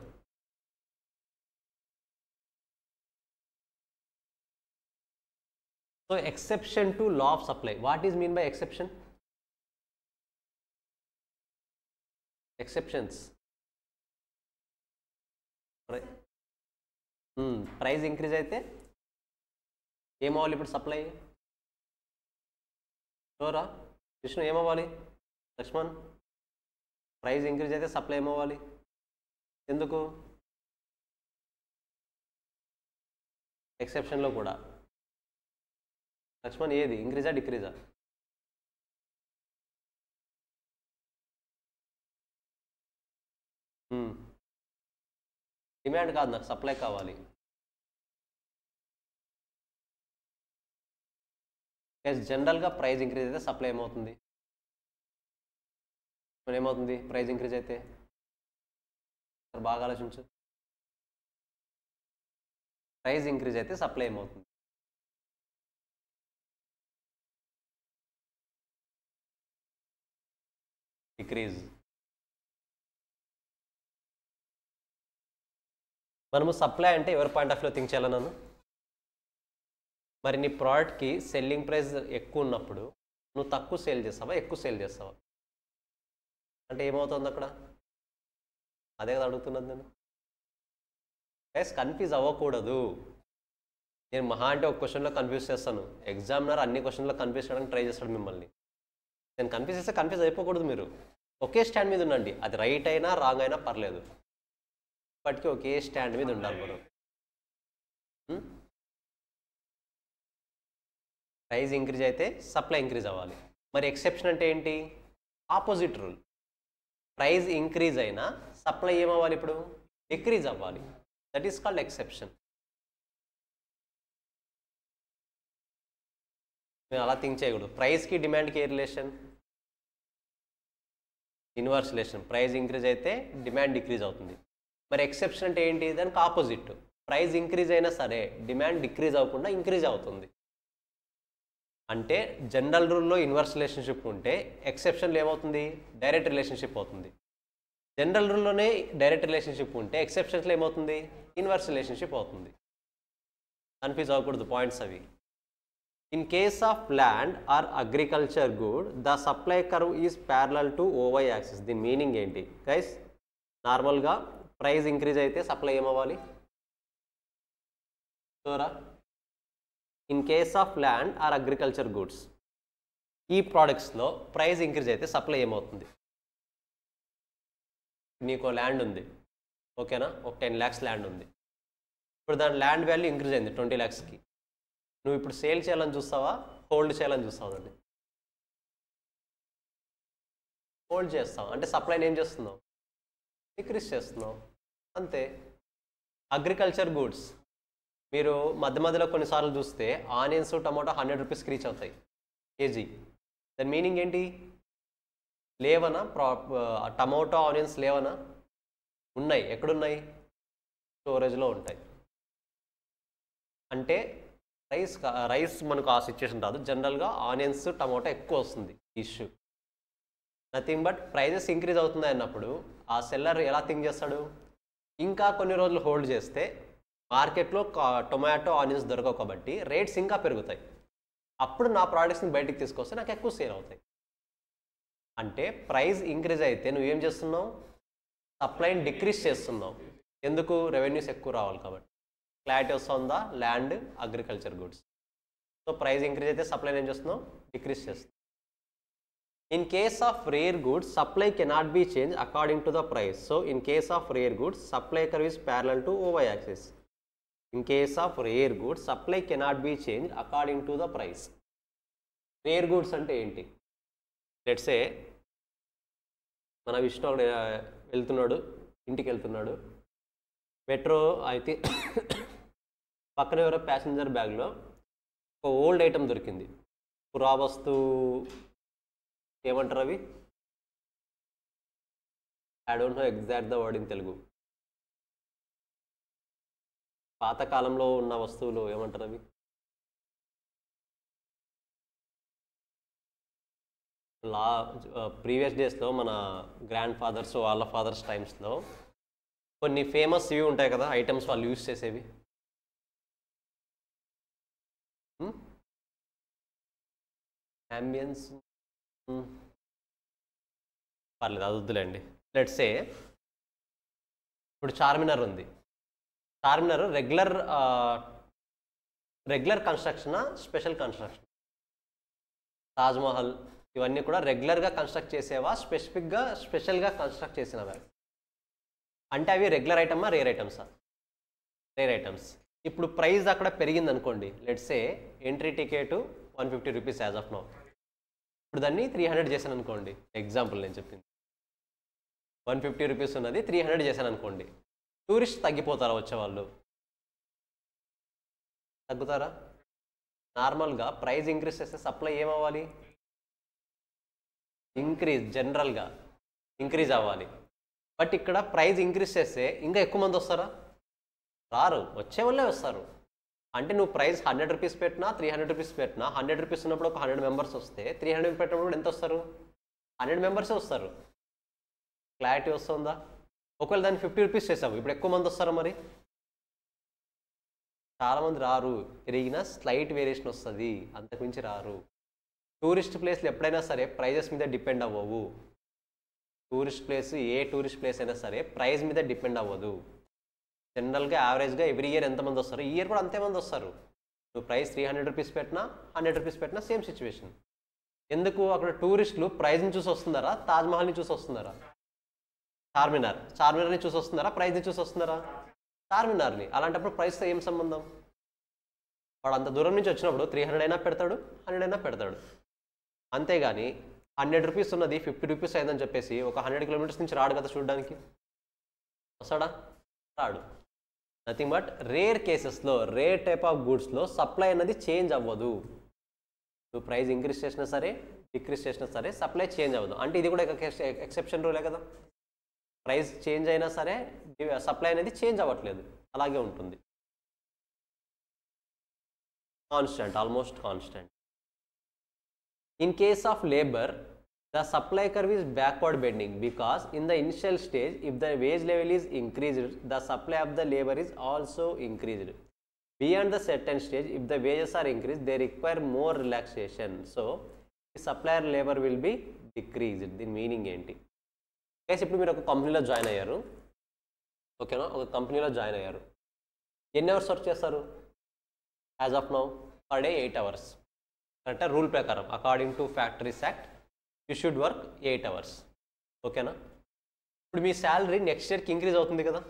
So exception to law of supply. What is mean by exception? Exceptions, price increase అయితే ఏమవ్వాలి ఇప్పుడు? సప్లై. షోరా విష్ణు? ఏమవ్వాలి? లక్ష్మణ్? ప్రైస్ ఇంక్రీజ్ అయితే సప్లై ఏమవ్వాలి? ఎందుకు? ఎక్సెప్షన్లో కూడా. లక్ష్మణ్ ఏది ఇంక్రీజా డిక్రీజా? డిమాండ్ కాదు, నాకు సప్లై కావాలి. జనరల్గా ప్రైస్ ఇంక్రీజ్ అయితే సప్లై ఏమవుతుంది? ఏమవుతుంది ప్రైస్ ఇంక్రీజ్ అయితే? బాగా ఆలోచించు. ప్రైస్ ఇంక్రీజ్ అయితే సప్లై ఏమవుతుంది? డిక్రీజ్. మనము సప్లై అంటే ఎవరి పాయింట్ ఆఫ్ వ్యూ థింక్ చేయాలి నన్ను? మరి నీ ప్రోడక్ట్కి సెల్లింగ్ ప్రైస్ ఎక్కువ ఉన్నప్పుడు నువ్వు తక్కువ సేల్ చేస్తావా, ఎక్కువ సేల్ చేస్తావా? అంటే ఏమవుతుంది అక్కడ? అదే కదా అడుగుతున్నది నేను. గైస్ కన్ఫ్యూజ్ అవ్వకూడదు. నేను మహా అంటే ఒక క్వశ్చన్లో కన్ఫ్యూజ్ చేస్తాను, ఎగ్జామినర్ అన్ని క్వశ్చన్లో కన్ఫ్యూజ్ చేయడానికి ట్రై చేస్తాడు మిమ్మల్ని. నేను కన్ఫ్యూజ్ చేస్తే కన్ఫ్యూజ్ అయిపోకూడదు. మీరు ఒకే స్టాండ్ మీద ఉండండి, అది రైట్ అయినా రాంగ్ అయినా పర్లేదు, ఇప్పటికీ ఒకే స్టాండ్ మీద ఉండాలి మనం. ప్రైస్ ఇంక్రీజ్ అయితే సప్లై ఇంక్రీజ్ అవ్వాలి. మరి ఎక్సెప్షన్ అంటే ఏంటి? Opposite rule. ప్రైస్ ఇంక్రీజ్ అయినా సప్లై ఏమవ్వాలి? ఇప్పుడు డిక్రీజ్ అవ్వాలి. That is called exception. మేము అలా థింక్ చేయకూడదు. ప్రైస్కి డిమాండ్కి ఏ relation? Inverse relation. Price increase అయితే డిమాండ్ డిక్రీజ్ అవుతుంది. మరి ఎక్సెప్షన్ అంటే ఏంటి? దానికి ఆపోజిట్. ప్రైస్ ఇంక్రీజ్ అయినా సరే డిమాండ్ డిక్రీజ్ అవ్వకుండా ఇంక్రీజ్ అవుతుంది. అంటే జనరల్ రూల్లో ఇన్వర్స్ రిలేషన్షిప్ ఉంటే ఎక్సెప్షన్లో ఏమవుతుంది? డైరెక్ట్ రిలేషన్షిప్ అవుతుంది. జనరల్ రూల్లోనే డైరెక్ట్ రిలేషన్షిప్ ఉంటే ఎక్సెప్షన్స్లో ఏమవుతుంది? ఇన్వర్స్ రిలేషన్షిప్ అవుతుంది. కన్ఫ్యూజ్ అవ్వకూడదు పాయింట్స్ అవి. In case of land or agriculture good the supply curve is parallel to O Y axis. దీని మీనింగ్ ఏంటి గైస్? నార్మల్గా ప్రైస్ ఇంక్రీజ్ అయితే సప్లై ఏమవ్వాలి? చూరా, in case of land or agriculture goods, ఈ ప్రోడక్ట్స్లో ప్రైస్ ఇంక్రీజ్ అయితే సప్లై ఏమవుతుంది? నీకు ల్యాండ్ ఉంది, ఓకేనా, ఒక 10 lakhs ల్యాండ్ ఉంది. ఇప్పుడు దాని ల్యాండ్ వాల్యూ ఇంక్రీజ్ అయింది 20 lakhsకి. నువ్వు ఇప్పుడు సేల్ చేయాలని చూస్తావా, హోల్డ్ చేయాలని చూస్తావు? అండి హోల్డ్ చేస్తావు అంటే సప్లైని ఏం చేస్తున్నావు? డిక్రీజ్ చేస్తున్నావు, అంతే. అగ్రికల్చర్ గూడ్స్ మీరు మధ్య మధ్యలో కొన్నిసార్లు చూస్తే ఆనియన్స్, టమాటో 100 రూపీస్కి రీచ్ అవుతాయి కేజీ. దాని మీనింగ్ ఏంటి? లేవనా? టమాటో, ఆనియన్స్ లేవనా? ఉన్నాయి. ఎక్కడున్నాయి? స్టోరేజ్లో ఉంటాయి. అంటే రైస్ మనకు ఆ సిచ్యువేషన్ రాదు. జనరల్గా ఆనియన్స్, టమాటో ఎక్కువ వస్తుంది issue. Nothing but prices increase అవుతుంది అన్నప్పుడు ఆ సెల్లర్ ఎలా థింక్ చేస్తాడు? ఇంకా కొన్ని రోజులు హోల్డ్ చేస్తే మార్కెట్లో టొమాటో, ఆనియన్స్ దొరకవు కాబట్టి రేట్స్ ఇంకా పెరుగుతాయి. అప్పుడు నా ప్రోడక్ట్స్ని బయటికి తీసుకొస్తే నాకు ఎక్కువ సేల్ అవుతాయి. అంటే ప్రైస్ ఇంక్రీజ్ అయితే నువ్వేం చేస్తున్నావు? సప్లైని డిక్రీజ్ చేస్తున్నావు. ఎందుకు? రెవెన్యూస్ ఎక్కువ రావాలి కాబట్టి. క్లారిటీ వస్తుందా? Land, agriculture goods. So price increase అయితే సప్లైని ఏం చేస్తున్నావు? డిక్రీజ్ చేస్తున్నావు. In case of rare goods, supply cannot be changed according to the price. So, in case of rare goods, supply curve is parallel to y-axis. In case of rare goods, supply cannot be changed according to the price. Rare goods ante enti? Let's say, మన విష్ణు వెళ్తున్నాడు, ఇంటికి వెళ్తున్నాడు, metro అయితే పక్కన ఎవరో passenger బ్యాగ్లో ఒక old item దొరికింది. పురావస్తు ఏమంటారు అవి? I don't know exact the word in Telugu. పాతకాలంలో ఉన్న వస్తువులు ఏమంటారు అవి? ప్రీవియస్ డేస్లో మన గ్రాండ్ ఫాదర్స్ వాళ్ళ ఫాదర్స్ టైమ్స్లో కొన్ని ఫేమస్ ఇవి ఉంటాయి కదా ఐటమ్స్ వాళ్ళు యూజ్ చేసేవి. అంబియన్స్ పర్లేదు, అది వద్దులేండి. లెట్స్ సే ఇప్పుడు చార్మినార్ ఉంది. Charminar regular కన్స్ట్రక్షనా, special construction? Taj Mahal ఇవన్నీ కూడా రెగ్యులర్గా కన్స్ట్రక్ట్ చేసేవా, స్పెషల్గా కన్స్ట్రక్ట్ చేసినవా? అంటే అవి రెగ్యులర్ ఐటమా, రేర్ ఐటమ్సా? Rare items. ఇప్పుడు ప్రైస్ అక్కడ పెరిగింది అనుకోండి. Let's say entry ticket 150 rupees as of now. ఇప్పుడు దాన్ని 300 చేశాను అనుకోండి. ఎగ్జాంపుల్ నేను చెప్పింది. 150 రూపీస్ ఉన్నది 300 చేశాను అనుకోండి. టూరిస్ట్ తగ్గిపోతారా వచ్చేవాళ్ళు? తగ్గుతారా? నార్మల్గా ప్రైస్ ఇంక్రీజ్ చేస్తే సప్లై ఏమవ్వాలి? జనరల్గా ఇంక్రీజ్ అవ్వాలి. బట్ ఇక్కడ ప్రైస్ ఇంక్రీజ్ చేస్తే ఇంకా ఎక్కువ మంది వస్తారా? రారు, వచ్చే వాళ్ళే వస్తారు. అంటే నువ్వు ప్రైస్ 100 రూపీస్ పెట్టినా, 300 రూపీస్ పెట్టినా, 100 రూపీస్ ఉన్నప్పుడు ఒక 100 మెంబర్స్ వస్తే 300 పెట్టినప్పుడు ఎంత వస్తారు? 100 మెంబర్సే వస్తారు. క్లారిటీ వస్తుందా? ఒకవేళ దాన్ని 50 రూపీస్ చేసావు, ఇప్పుడు ఎక్కువ మంది వస్తారా? మరి చాలామంది రారు. పెరిగినా స్లైట్ వేరియేషన్ వస్తుంది, అంతకుమించి రారు. టూరిస్ట్ ప్లేస్లు ఎప్పుడైనా సరే ప్రైజెస్ మీద డిపెండ్ అవ్వవు. ఏ టూరిస్ట్ ప్లేస్ అయినా సరే ప్రైస్ మీద డిపెండ్ అవ్వదు. జనరల్గా యావరేజ్గా ఎవ్రీ ఇయర్ ఎంతమంది వస్తారు? ఈ ఇయర్ కూడా అంతేమంది వస్తారు. నువ్వు ప్రైస్ 300 రూపీస్ పెట్టినా, 100 రూపీస్ పెట్టినా సేమ్ సిచ్యువేషన్. ఎందుకు? అక్కడ టూరిస్టులు ప్రైజ్ని చూసి వస్తున్నారా, తాజ్మహల్ని చూసి వస్తున్నారా? చార్మినార్ని చూసి వస్తున్నారా, ప్రైజ్ని చూసి వస్తున్నారా? చార్మినార్ని. అలాంటప్పుడు ప్రైస్తో ఏం సంబంధం? వాడు అంత దూరం నుంచి వచ్చినప్పుడు 300 అయినా పెడతాడు, 100 అయినా పెడతాడు. అంతేగాని 100 రూపీస్ ఉన్నది 50 రూపీస్ అయిందని చెప్పేసి ఒక 100 కిలోమీటర్స్ నుంచి రాడు కదా చూడడానికి. వస్తాడా? రాడు. నథింగ్ బట్ రేర్ కేసెస్లో, రేర్ టైప్ ఆఫ్ గూడ్స్లో సప్లై అనేది చేంజ్ అవ్వదు. నువ్వు ప్రైస్ ఇంక్రీజ్ చేసినా సరే, డిక్రీజ్ చేసినా సరే సప్లై చేంజ్ అవ్వదు. అంటే ఇది కూడా ఎక్సెప్షన్ రూలే కదా. ప్రైస్ చేంజ్ అయినా సరే సప్లై అనేది చేంజ్ అవ్వట్లేదు, అలాగే ఉంటుంది. Constant, almost constant. In case of labor, the supply curve is backward bending because in the initial stage, if the wage level is increased, the supply of the labor is also increased. Beyond the certain stage, if the wages are increased, they require more relaxation. So, the supplier labor will be decreased. The meaning enti? Guys, ఇప్పుడు మీరు ఒక కంపెనీలో join అయ్యారు. ఓకేనా? ఒక కంపెనీలో join అయ్యారు. ఎన్ని అవర్స్ వర్క్ చేస్తారు? As of now per day 8 hours. కరెక్టా? రూల్ ప్రకారం according to factories act you should work 8 hours. ఓకేనా? ఇప్పుడు మీ శాలరీ నెక్స్ట్ ఇయర్కి ఇంక్రీజ్ అవుతుంది కదా.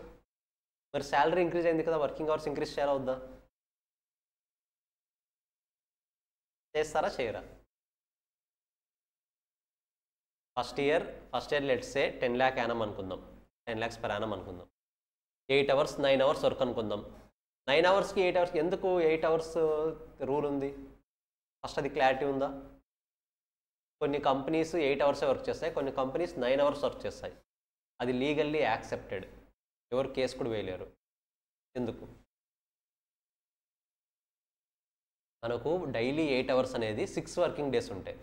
మరి శాలరీ ఇంక్రీజ్ అయింది కదా, వర్కింగ్ అవర్స్ ఇంక్రీజ్ చేయాలవుద్దా? చేస్తారా, చేయరా? First year let's say 10 lakh యానం అనుకుందాం, 10 lakhs per annum అనుకుందాం. 8 అవర్స్ 9 అవర్స్ వర్క్ అనుకుందాం. 9 అవర్స్కి 8 అవర్స్కి ఎందుకు 8 అవర్స్ రూల్ ఉంది? ఫస్ట్ అది క్లారిటీ ఉందా? కొన్ని కంపెనీస్ 8 అవర్సే వర్క్ చేస్తాయి, కొన్ని కంపెనీస్ 9 అవర్స్ వర్క్ చేస్తాయి. అది లీగల్లీ యాక్సెప్టెడ్, ఎవరు కేసు కూడా వేయలేరు. ఎందుకు? మనకు డైలీ 8 అవర్స్ అనేది 6 వర్కింగ్ డేస్ ఉంటాయి.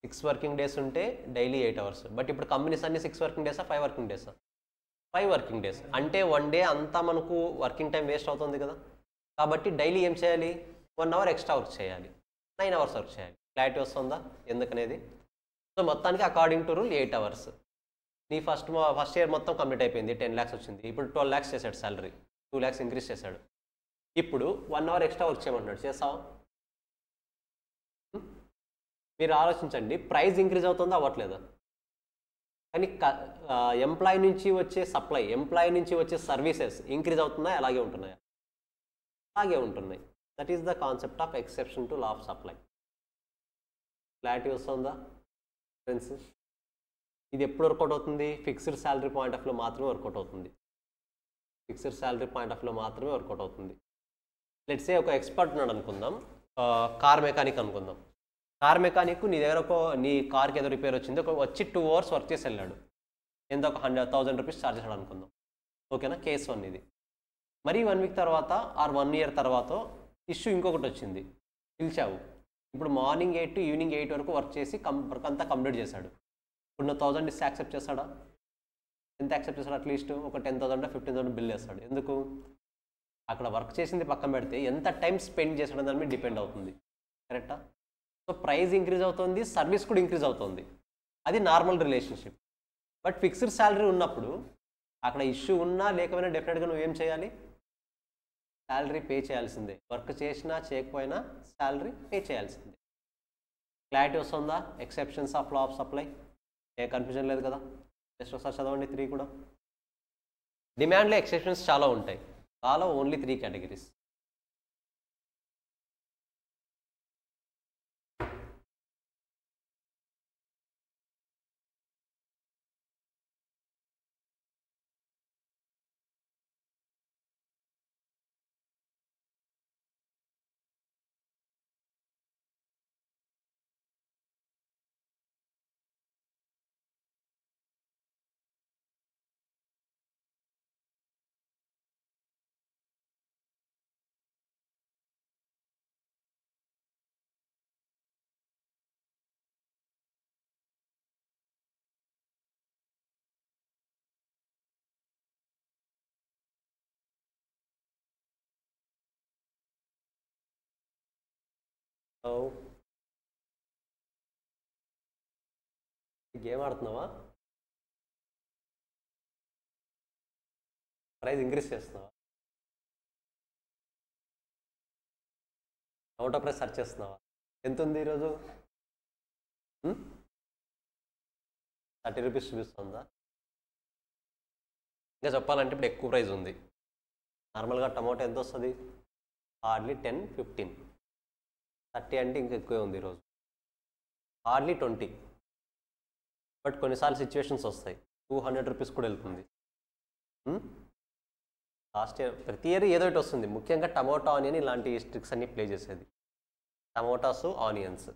6 వర్కింగ్ డేస్ ఉంటే డైలీ 8 అవర్స్. బట్ ఇప్పుడు కంపెనీస్ అన్ని 6 వర్కింగ్ డేసా, 5 వర్కింగ్ డేసా? 5 వర్కింగ్ డేస్. అంటే 1 డే అంతా మనకు వర్కింగ్ టైం వేస్ట్ అవుతుంది కదా. కాబట్టి డైలీ ఏం చేయాలి? 1 అవర్ ఎక్స్ట్రా వర్క్ చేయాలి, 9 అవర్స్ వర్క్ చేయాలి. క్లారిటీ వస్తుందా ఎందుకనేది? సో మొత్తానికి అకార్డింగ్ టు రూల్ 8 అవర్స్. నీ ఫస్ట్ ఇయర్ మొత్తం కంప్లీట్ అయిపోయింది, 10 lakhs వచ్చింది. ఇప్పుడు 12 lakhs చేశాడు శాలరీ, 2 lakhs ఇంక్రీజ్ చేశాడు. ఇప్పుడు 1 అవర్ ఎక్స్ట్రా వర్క్ చేయమంటున్నాడు, చేస్తావా? మీరు ఆలోచించండి, ప్రైస్ ఇంక్రీజ్ అవుతుందా అవ్వట్లేదా? కానీ ఎంప్లాయీ నుంచి వచ్చే సప్లై, ఎంప్లాయీ నుంచి వచ్చే సర్వీసెస్ ఇంక్రీజ్ అవుతున్నాయా అలాగే ఉంటున్నాయా? అలాగే ఉంటున్నాయి. That is the concept of exception to law of supply. Clarity వస్తుందా ఫ్రెండ్స్? ఇది ఎప్పుడు వర్కౌట్ అవుతుంది? ఫిక్స్డ్ శాలరీ పాయింట్ ఆఫ్ లో మాత్రమే వర్కౌట్ అవుతుంది. ఫిక్స్డ్ శాలరీ పాయింట్ ఆఫ్ లో మాత్రమే వర్కౌట్ అవుతుంది. లెట్స్ సే ఒక ఎక్స్పర్ట్ ఉన్నాడు అనుకుందాం, కార్ మెకానిక్ అనుకుందాం. కార్ మెకానిక్ నీ దగ్గర నీ కార్కి ఏదో రిపేర్ వచ్చింది, వచ్చి 2 hours వర్క్ చేసి వెళ్ళాడు. ఎంత ఒక 100,000 రూపీస్ ఛార్జ్ చేశాడు అనుకుందాం. ఓకేనా? కేస్ 1 ఇది. మరి 1 week తర్వాత ఆర్ 1 year తర్వాత ఇష్యూ ఇంకొకటి వచ్చింది, పిలిచావు. ఇప్పుడు మార్నింగ్ 8 to ఈవినింగ్ 8 వరకు వర్క్ చేసి వర్క్ అంతా కంప్లీట్ చేశాడు. ఇప్పుడు 1000 ఇస్తే యాక్సెప్ట్ చేస్తాడా? ఎంత యాక్సెప్ట్ చేస్తాడు? అట్లీస్ట్ ఒక 10,000 15,000 బిల్ చేస్తాడు. ఎందుకు? అక్కడ వర్క్ చేసింది పక్కన పెడితే ఎంత టైం స్పెండ్ చేసాడని దాని మీద డిపెండ్ అవుతుంది. కరెక్టా? సో ప్రైస్ ఇంక్రీజ్ అవుతుంది, సర్వీస్ కూడా ఇంక్రీజ్ అవుతుంది. అది normal relationship. But fixed salary ఉన్నప్పుడు అక్కడ ఇష్యూ ఉన్నా లేకపోయినా డెఫినెట్గా నువ్వేం చేయాలి? శాలరీ పే చేయాల్సిందే. వర్క్ చేసినా చేయకపోయినా శాలరీ పే చేయాల్సిందే. క్లారిటీ వస్తుందా? Exceptions of law of supply. A confusion లేదు కదా? జస్ట్ ఒకసారి చదవండి 3 కూడా. డిమాండ్లో ఎక్సెప్షన్స్ చాలా ఉంటాయి. లాలో ఓన్లీ 3 కేటగిరీస్. గేమ్ ఆడుతున్నావా? ప్రైస్ ఇంక్రీజ్ చేస్తున్నావా? అవుట్ ఆఫ్ ప్రైస్ సెర్చ్ చేస్తున్నావా? ఎంత ఉంది ఈరోజు? 30 రూపీస్ చూపిస్తుందా? ఇంకా చెప్పాలంటే ఇప్పుడు ఎక్కువ ప్రైస్ ఉంది. నార్మల్గా టమాటో ఎంత వస్తుంది? హార్డ్లీ 10-15. 30 అంటే ఇంకా ఎక్కువే ఉంది ఈరోజు. హార్డ్లీ 20. బట్ కొన్నిసార్లు సిచ్యువేషన్స్ వస్తాయి, 200 రూపీస్ కూడా వెళ్తుంది. లాస్ట్ ఇయర్ ప్రతి ఇయర్ ఏదో ఒకటి వస్తుంది. ముఖ్యంగా టమోటా ఆనియన్ ఇలాంటి ట్రిక్స్ అన్ని ప్లే చేసేది. టమోటాస్, ఆనియన్స్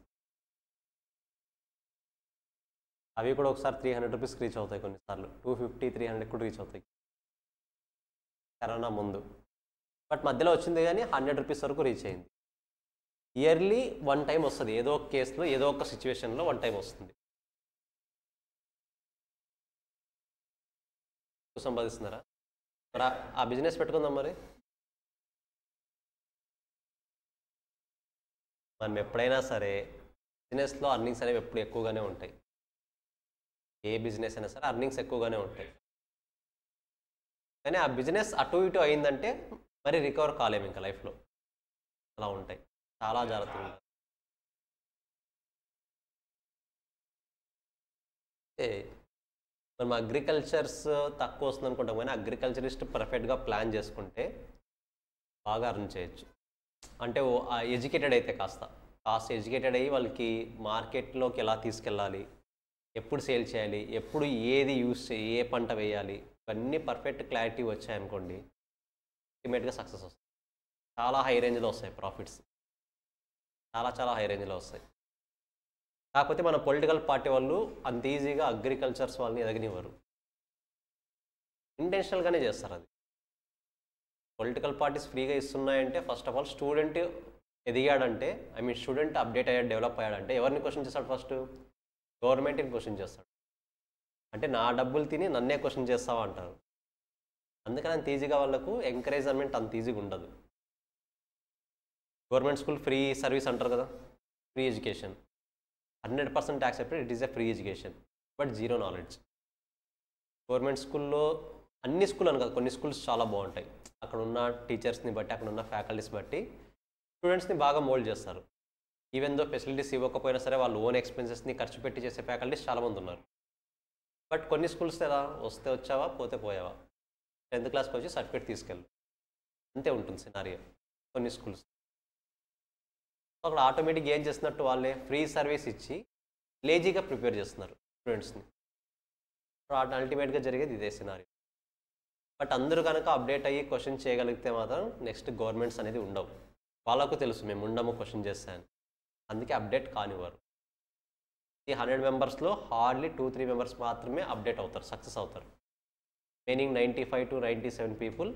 అవి కూడా ఒకసారి 300 రూపీస్కి రీచ్ అవుతాయి, కొన్నిసార్లు 250-300 కూడా రీచ్ అవుతాయి కరోనా ముందు. బట్ మధ్యలో వచ్చింది కానీ 100 రూపీస్ వరకు రీచ్ అయింది. ఇయర్లీ 1 time వస్తుంది, ఏదో ఒక కేసులో ఏదో ఒక సిచ్యువేషన్లో 1 time వస్తుంది. సంపాదిస్తున్నారా? మరి ఆ బిజినెస్ పెట్టుకుందాం. మరి మనం ఎప్పుడైనా సరే బిజినెస్లో అర్నింగ్స్ అనేవి ఎప్పుడు ఎక్కువగానే ఉంటాయి. ఏ బిజినెస్ అయినా సరే అర్నింగ్స్ ఎక్కువగానే ఉంటాయి. కానీ ఆ బిజినెస్ అటు ఇటు అయిందంటే మరి రికవర్ కాలేము ఇంకా లైఫ్లో. అలా ఉంటాయి, చాలా జాగ్రత్తగా ఉంటాయి. మనం అగ్రికల్చర్స్ తక్కువ వస్తుంది అనుకుంటాం, కానీ అగ్రికల్చరిస్ట్ పర్ఫెక్ట్గా ప్లాన్ చేసుకుంటే బాగా అర్న్ చేయొచ్చు. అంటే ఎడ్యుకేటెడ్ అయితే కాస్త ఎడ్యుకేటెడ్ అయ్యి వాళ్ళకి మార్కెట్లోకి ఎలా తీసుకెళ్ళాలి, ఎప్పుడు సేల్ చేయాలి, ఎప్పుడు ఏది యూస్ చేయాలి, ఏ పంట వేయాలి, ఇవన్నీ పర్ఫెక్ట్ క్లారిటీ వచ్చాయనుకోండి అల్టిమేట్గా సక్సెస్ వస్తుంది. చాలా హై రేంజ్లో వస్తాయి ప్రాఫిట్స్, చాలా హై రేంజ్లో వస్తాయి. కాకపోతే మన పొలిటికల్ పార్టీ వాళ్ళు అంత ఈజీగా అగ్రికల్చర్స్ వాళ్ళని ఎదగనివ్వరు, ఇంటెన్షనల్గానే చేస్తారు. అది పొలిటికల్ పార్టీస్ ఫ్రీగా ఇస్తున్నాయంటే ఫస్ట్ ఆఫ్ ఆల్ స్టూడెంట్ ఎదిగాడంటే, స్టూడెంట్ అప్డేట్ అయ్యాడు, డెవలప్ అయ్యాడంటే ఎవరిని క్వశ్చన్ చేస్తాడు? ఫస్ట్ గవర్నమెంట్ని క్వశ్చన్ చేస్తాడు. అంటే నా డబ్బులు తిని నన్నే క్వశ్చన్ చేస్తావా అంటారు. అందుకని అంత ఈజీగా వాళ్ళకు ఎంకరేజ్మెంట్ అంత ఈజీగా ఉండదు. గవర్నమెంట్ స్కూల్ ఫ్రీ సర్వీస్ అంటారు కదా, free education 100% accepted, it is a free education, but zero knowledge. Government స్కూల్లో అన్ని స్కూల్ అని కాదు, కొన్ని స్కూల్స్ చాలా బాగుంటాయి. అక్కడ ఉన్న టీచర్స్ని బట్టి, అక్కడ ఉన్న ఫ్యాకల్టీస్ బట్టి స్టూడెంట్స్ని బాగా మోల్డ్ చేస్తారు. ఈవెన్ దో ఫెసిలిటీస్ ఇవ్వకపోయినా సరే వాళ్ళు ఓన్ ఎక్స్పెన్సెస్ని ఖర్చు పెట్టి చేసే ఫ్యాకల్టీస్ చాలామంది ఉన్నారు. బట్ కొన్ని స్కూల్స్ ఎలా వస్తే వచ్చావా పోతే పోయావా, 10th క్లాస్కి వచ్చి సర్టిఫికేట్ తీసుకెళ్ళు, అంతే ఉంటుంది సినారియో కొన్ని స్కూల్స్. అక్కడ ఆటోమేటిక్గా ఏం చేస్తున్నట్టు వాళ్ళే ఫ్రీ సర్వీస్ ఇచ్చి లేజీగా ప్రిపేర్ చేస్తున్నారు స్టూడెంట్స్ని. అల్టిమేట్గా జరిగేది ఇదే సినారియో. బట్ అందరూ కనుక అప్డేట్ అయ్యి క్వశ్చన్ చేయగలిగితే మాత్రం నెక్స్ట్ గవర్నమెంట్స్ అనేది ఉండవు. వాళ్ళకు తెలుసు మేము ఉండము క్వశ్చన్ చేస్తాను, అందుకే అప్డేట్ కానివ్వరు. ఈ 100 మెంబర్స్లో హార్డ్లీ 2-3 మెంబర్స్ మాత్రమే అప్డేట్ అవుతారు, సక్సెస్ అవుతారు. మెయినింగ్ 95 to 97 పీపుల్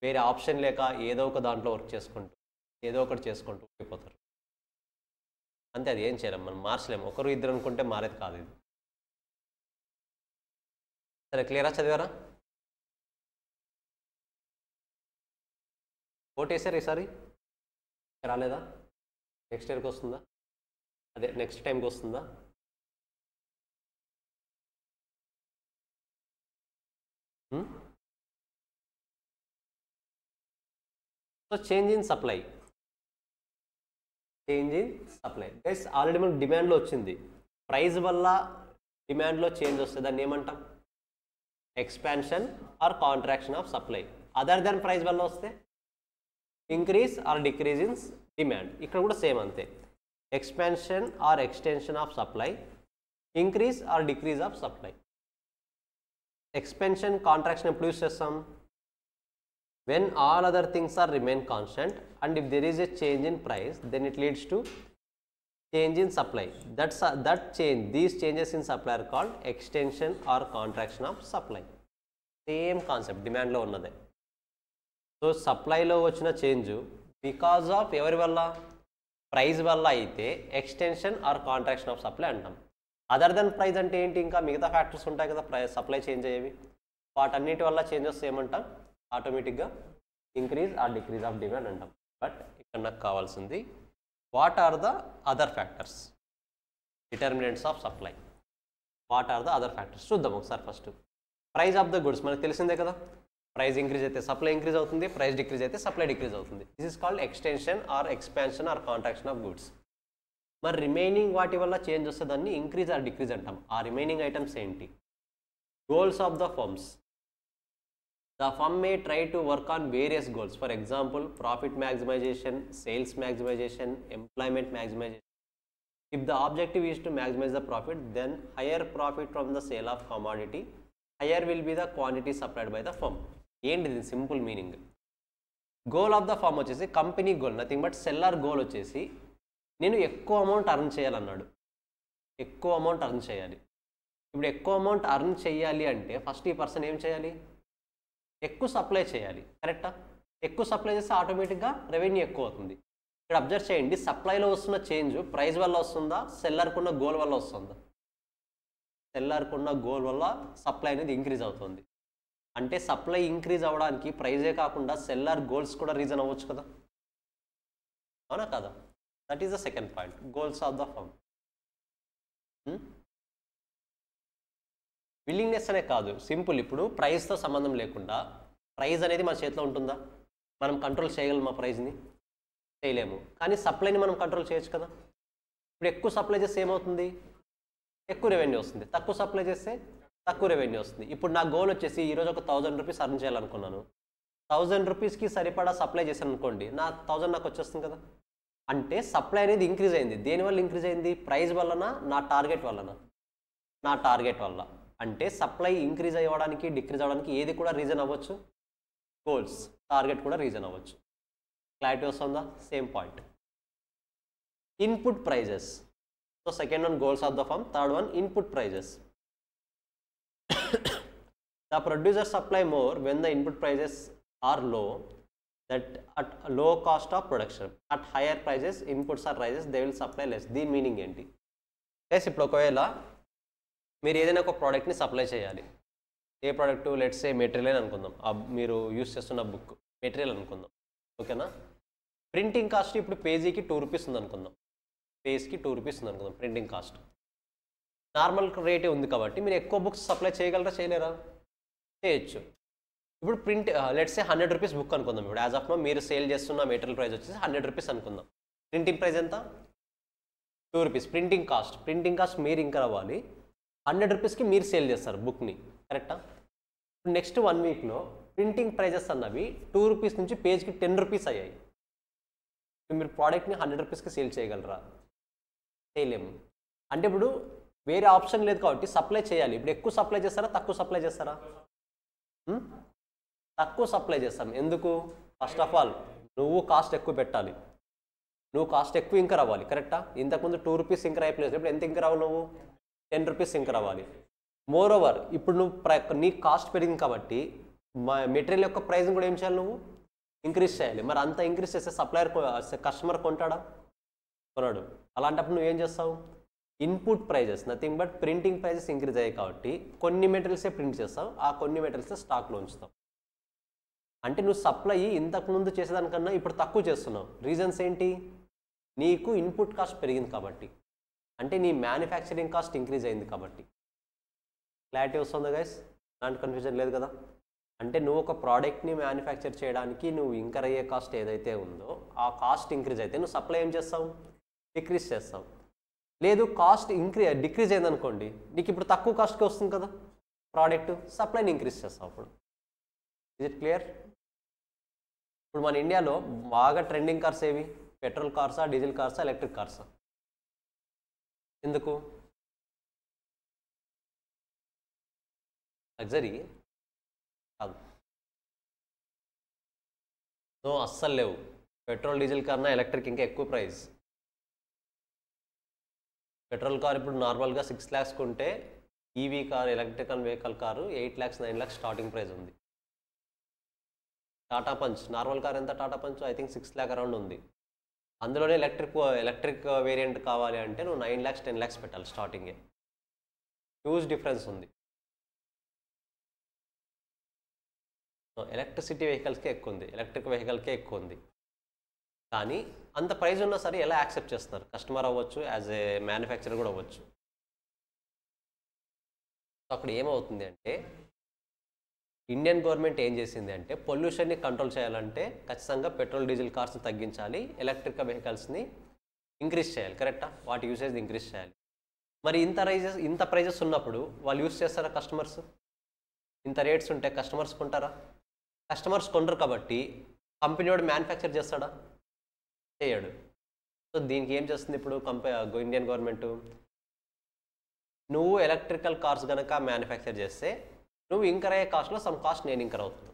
వేరే ఆప్షన్ లేక ఏదో ఒక దాంట్లో వర్క్ చేసుకుంటూ ఏదో ఒకటి చేసుకుంటూ అయిపోతారు. అంతే, అది ఏం చేయలేం, మనం మార్చలేము. ఒకరు ఇద్దరు అనుకుంటే మారేది కాదు ఇది. సరే, క్లియరా? చదివారా? ఓటేసారు ఈసారి? రాలేదా? నెక్స్ట్ ఇయర్కి వస్తుందా? అదే నెక్స్ట్ టైంకి వస్తుందా? So change in supply, guys already మనకు డిమాండ్లో వచ్చింది. ప్రైస్ వల్ల డిమాండ్లో చేంజ్ వస్తుంది, దాన్ని ఏమంటాం? Expansion or contraction of supply. Other than price వల్ల వస్తే increase or decrease in demand. ఇక్కడ కూడా సేమ్ అంతే, expansion or extension of supply, increase or decrease of supply. Expansion contraction ఎప్పుడు యూస్ చేస్తాం? when all other things are remain constant and if there is a change in price then it leads to change in supply. These changes in supply are called extension or contraction of supply. Same concept, demand lo unnade. So supply lo vachina change because of evari valla, price valla aithe extension or contraction of supply antam. Other than price ante enti inka migitha factors untayi kada price supply change ayevi, vaatanniti valla changes emantam ఆటోమేటిక్గా increase or decrease of demand అంటాం. But ఇక్కడ నాకు కావాల్సింది what are the other factors, determinants of supply. What are the other factors చూద్దాం ఒకసారి. First price of the goods మనకు తెలిసిందే కదా, ప్రైస్ ఇంక్రీజ్ అయితే సప్లై ఇంక్రీజ్ అవుతుంది, ప్రైస్ డిక్రీజ్ అయితే సప్లై డిక్రీజ్ అవుతుంది. This is called extension or expansion or contraction of goods. మరి రిమైనింగ్ వాటి వల్ల చేంజ్ వస్తే దాన్ని ఇంక్రీజ్ ఆర్ డిక్రీజ్ అంటాం. ఆ రిమైనింగ్ ఐటమ్స్ ఏంటి? Goals of the firms. The firm may try to work on various goals. For example, profit maximization, sales maximization, employment maximization. If the objective is to maximize the profit, then higher profit from the sale of commodity, higher will be the quantity supplied by the firm. ఏంటి ఇది simple meaning? Goal of the firm వచ్చేసి company goal, nothing but seller goal వచ్చేసి నేను ఎక్కువ amount earn చేయాలన్నాడు. ఎక్కువ amount earn చేయాలి. ఇప్పుడు ఎక్కువ అమౌంట్ అర్న్ చేయాలి అంటే ఫస్ట్ ఈ పర్సన్ ఏం చేయాలి? ఎక్కువ సప్లై చేయాలి, కరెక్టా? ఎక్కువ సప్లై చేస్తే ఆటోమేటిక్గా రెవెన్యూ ఎక్కువ అవుతుంది. ఇక్కడ అబ్జర్వ్ చేయండి, సప్లైలో వస్తున్న చేంజ్ ప్రైస్ వల్ల వస్తుందా, సెల్లర్కున్న గోల్ వల్ల వస్తుందా? సెల్లర్కున్న గోల్ వల్ల సప్లై అనేది ఇంక్రీజ్ అవుతుంది. అంటే సప్లై ఇంక్రీజ్ అవ్వడానికి ప్రైజే కాకుండా సెల్లర్ గోల్స్ కూడా రీజన్ అవ్వచ్చు కదా, అవునా కదా? That is the second point, goals of the firm. Willingness అనే కాదు, సింపుల్. ఇప్పుడు ప్రైస్తో సంబంధం లేకుండా ప్రైస్ అనేది మన చేతిలో ఉంటుందా? మనం కంట్రోల్ చేయగలమా ప్రైస్ని? చేయలేము. కానీ సప్లైని మనం కంట్రోల్ చేయొచ్చు కదా. ఇప్పుడు ఎక్కువ సప్లై చేస్తే ఏమవుతుంది? ఎక్కువ రెవెన్యూ వస్తుంది. తక్కువ సప్లై చేస్తే తక్కువ రెవెన్యూ వస్తుంది. ఇప్పుడు నా గోల్ వచ్చేసి ఈరోజు ఒక 1000 రూపీస్ అర్న్ చేయాలనుకున్నాను. 1000 రూపీస్కి సరిపడా సప్లై చేశాను అనుకోండి, నా 1000 నాకు వచ్చేస్తుంది కదా. అంటే సప్లై అనేది ఇంక్రీజ్ అయింది. దేనివల్ల ఇంక్రీజ్ అయింది? ప్రైస్ వల్లనా, నా టార్గెట్ వల్లనా? నా టార్గెట్ వల్ల. అంటే సప్లై ఇంక్రీజ్ అవ్వడానికి డిక్రీజ్ అవ్వడానికి ఏది కూడా రీజన్ అవ్వచ్చు? గోల్స్. టార్గెట్ కూడా రీజన్ అవ్వచ్చు. క్లారిటీ వస్తుందా? Same point. Input prices. So second one goals of the firm, third one input prices. The producer supply more when the input prices are low, that at low cost of production. At higher prices, inputs are rises, they will supply less. దీని meaning ఏంటి? Plus ఇప్పుడు ఒకవేళ మీరు ఏదైనా ఒక ప్రోడక్ట్ని supply చేయాలి. ఏ product? Let's say material అనుకుందాం. మీరు యూస్ చేస్తున్న బుక్ మెటీరియల్ అనుకుందాం, ఓకేనా? ప్రింటింగ్ కాస్ట్ ఇప్పుడు పేజీకి 2 రూపీస్ ఉంది అనుకుందాం. పేజ్కి 2 రూపీస్ ఉంది అనుకుందాం ప్రింటింగ్ కాస్ట్. నార్మల్ రేటే ఉంది కాబట్టి మీరు ఎక్కువ బుక్స్ సప్లై చేయగలరా, చేయలేరా? చేయొచ్చు. ఇప్పుడు print let's say 100 rupees book అనుకుందాం. ఇప్పుడు యాజ్ ఆఫ్ మీరు సేల్ చేస్తున్న మెటీరియల్ ప్రైస్ వచ్చేసి 100 రూపీస్ అనుకుందాం. ప్రింటింగ్ ప్రైస్ ఎంత? రూపీస్ ప్రింటింగ్ కాస్ట్ మీరు ఇంకర్ అవ్వాలి. 100 రూపీస్కి మీరు సేల్ చేస్తారు బుక్ని, కరెక్టా? నెక్స్ట్ 1 వీక్లో ప్రింటింగ్ ప్రైజెస్ అన్నవి 2 రూపీస్ నుంచి పేజ్కి 10 రూపీస్ అయ్యాయి. మీరు ప్రోడక్ట్ని 100 రూపీస్కి సేల్ చేయగలరా? చేయలేము. అంటే ఇప్పుడు వేరే ఆప్షన్ లేదు కాబట్టి సప్లై చేయాలి. ఇప్పుడు ఎక్కువ సప్లై చేస్తారా, తక్కువ సప్లై చేస్తారా? తక్కువ సప్లై చేస్తాం. ఎందుకు? ఫస్ట్ ఆఫ్ ఆల్ నువ్వు కాస్ట్ ఎక్కువ పెట్టాలి, నువ్వు కాస్ట్ ఎక్కువ ఇంకర్ అవ్వాలి, కరెక్టా? ఇంతకుముందు 2 రూపీస్ ఇంకర్ అయిపోలేదు, ఇప్పుడు ఎంత ఇంకర్ అవ్వాలి? నువ్వు 10 రూపీస్ ఇంకర్ అవ్వాలి. మోర్ ఓవర్ ఇప్పుడు నువ్వు నీ కాస్ట్ పెరిగింది కాబట్టి మెటీరియల్ యొక్క ప్రైస్ని కూడా ఏం చేయాలి? నువ్వు ఇంక్రీజ్ చేయాలి. మరి అంత ఇంక్రీజ్ చేస్తే సప్లయర్ కస్టమర్ కొంటాడా? కొనడు. అలాంటప్పుడు నువ్వు ఏం చేస్తావు? Input prices nothing but printing prices increase అయ్యాయి కాబట్టి కొన్ని మెటీరియల్సే ప్రింట్ చేస్తావు, ఆ కొన్ని మెటీరియల్సే స్టాక్లో ఉంచుతావు. అంటే నువ్వు సప్లై ఇంతకుముందు చేసేదానికన్నా ఇప్పుడు తక్కువ చేస్తున్నావు. రీజన్స్ ఏంటి? నీకు ఇన్పుట్ కాస్ట్ పెరిగింది కాబట్టి, అంటే నీ మ్యానుఫ్యాక్చరింగ్ కాస్ట్ ఇంక్రీజ్ అయింది కాబట్టి. క్లారిటీ వస్తుందా గైస్? అలాంటి కన్ఫ్యూజన్ లేదు కదా? అంటే నువ్వు ఒక ప్రోడక్ట్ని మ్యానుఫ్యాక్చర్ చేయడానికి నువ్వు ఇంకర్ అయ్యే కాస్ట్ ఏదైతే ఉందో ఆ కాస్ట్ ఇంక్రీజ్ అయితే నువ్వు సప్లై ఏం చేస్తావు? డిక్రీజ్ చేస్తావు. లేదు కాస్ట్ డిక్రీజ్ అయిందనుకోండి, నీకు ఇప్పుడు తక్కువ కాస్ట్కి వస్తుంది కదా ప్రోడక్ట్, సప్లైని ఇంక్రీజ్ చేస్తావు. అప్పుడు ఇజ్ ఇట్ క్లియర్? ఇప్పుడు మన ఇండియాలో బాగా ట్రెండింగ్ కార్స్ ఏవి? పెట్రోల్ కార్సా, డీజిల్ కార్సా, ఎలక్ట్రిక్ కార్సా? ఎందుకు? లగ్జరీ కాదు. సో అస్సలు లేవు. పెట్రోల్ డీజిల్ కన్నా ఎలక్ట్రిక్ ఇంకా ఎక్కువ ప్రైస్. పెట్రోల్ కార్ ఇప్పుడు నార్మల్గా 6 lakhs కొంటే EV car, electrical vehicle car 8 lakhs 9 lakhs starting price ఉంది. టాటా పంచ్ నార్మల్ కార్ ఎంత? Tata punch I think 6 lakh around ఉంది. అందులోనే ఎలక్ట్రిక్ వేరియంట్ కావాలి అంటే నువ్వు 9 lakhs 10 lakhs పెట్టాలి స్టార్టింగే. హ్యూజ్ డిఫరెన్స్ ఉంది. ఎలక్ట్రిసిటీ వెహికల్స్కే ఎక్కువ ఉంది, ఎలక్ట్రిక్ వెహికల్కే ఎక్కువ ఉంది. కానీ అంత ప్రైస్ ఉన్నా సరే ఎలా యాక్సెప్ట్ చేస్తున్నారు? కస్టమర్ అవ్వచ్చు, యాజ్ ఏ మ్యానుఫ్యాక్చరర్ కూడా అవ్వచ్చు. సో అక్కడ ఏమవుతుంది అంటే ఇండియన్ గవర్నమెంట్ ఏం చేసింది అంటే పొల్యూషన్ని కంట్రోల్ చేయాలంటే ఖచ్చితంగా పెట్రోల్ డీజిల్ కార్స్ని తగ్గించాలి, ఎలక్ట్రిక్ వెహికల్స్ని ఇంక్రీజ్ చేయాలి, కరెక్టా? వాటి యూసేజ్ ఇంక్రీజ్ చేయాలి. మరి ఇంత ప్రైజెస్ ఉన్నప్పుడు వాళ్ళు యూస్ చేస్తారా కస్టమర్స్? ఇంత రేట్స్ ఉంటే కస్టమర్స్ కొంటారా? కస్టమర్స్ కొనరు కాబట్టి కంపెనీ వాడు మ్యానుఫ్యాక్చర్ చేస్తాడా? చేయడు. సో దీనికి ఏం చేస్తుంది ఇప్పుడు ఇండియన్ గవర్నమెంట్? నువ్వు ఎలక్ట్రికల్ కార్స్ కనుక మ్యానుఫ్యాక్చర్ చేస్తే నువ్వు ఇంకర్ అయ్యే కాస్ట్లో సమ్ కాస్ట్ నేను ఇంకర్ అవుతుంది.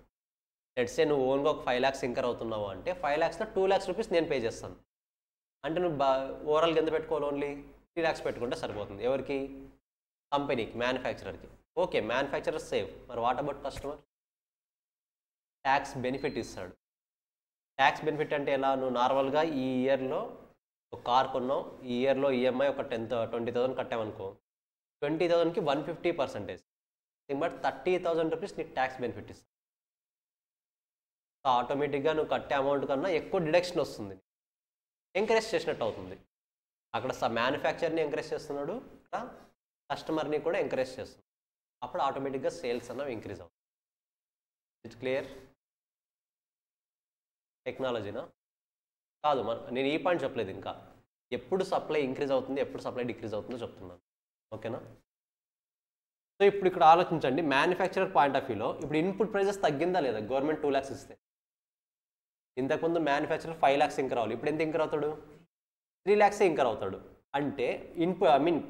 లెట్స్ సే నువ్వు ఓన్గా ఒక 5 lakhs ఇంకర్ అవుతున్నావు అంటే 5 lakhsలో 2 lakhs రూపీస్ నేను పే చేస్తాను. అంటే నువ్వు ఓవరాల్గా ఎంత పెట్టుకోవాలి? ఓన్లీ 3 lakhs పెట్టుకుంటే సరిపోతుంది. ఎవరికి? కంపెనీకి, మ్యానుఫ్యాక్చరర్కి. Okay, manufacturer save. మరి what about customer? Tax benefit ఇస్తాడు. ట్యాక్స్ బెనిఫిట్ అంటే ఎలా? నువ్వు నార్మల్గా ఈ ఇయర్లో ఒక కార్ కొన్నావు, ఈ ఇయర్లో ఈఎంఐ ఒక 20,000 కట్టామనుకో, 20,000కి 150%. బట్ 30,000 రూపీస్ నీకు ట్యాక్స్ బెనిఫిట్ ఇస్తుంది. సో ఆటోమేటిక్గా నువ్వు కట్టే అమౌంట్ కన్నా ఎక్కువ డిడక్షన్ వస్తుంది. ఎంకరేజ్ చేసినట్టు అవుతుంది. అక్కడ మ్యానుఫ్యాక్చర్ని ఎంకరేజ్ చేస్తున్నాడు, ఇక్కడ కస్టమర్ని కూడా ఎంకరేజ్ చేస్తున్నాడు. అప్పుడు ఆటోమేటిక్గా సేల్స్ అన్నవి ఇంక్రీజ్ అవుతుంది. It's clear? టెక్నాలజీనా కాదు, నేను ఈ పాయింట్ చెప్పలేదు. ఇంకా ఎప్పుడు సప్లై ఇంక్రీజ్ అవుతుంది, ఎప్పుడు సప్లై డిక్రీజ్ అవుతుందో చెప్తున్నాను. ఓకేనా? సో ఇప్పుడు ఇక్కడ ఆలోచించండి, మ్యానుఫ్యాక్చరర్ పాయింట్ ఆఫ్ వ్యూలో ఇప్పుడు ఇన్పుట్ ప్రైజెస్ తగ్గిందా లేదా? గవర్నమెంట్ 2 lakhs ఇస్తే ఇంతకుముందు మ్యానుఫ్యాక్చరర్ 5 lakhs ఇంకర్ అవ్వాలి, ఇప్పుడు ఎంత ఇంకర్ అవుతాడు? 3 lakhs ఇంకర్ అవుతాడు. అంటే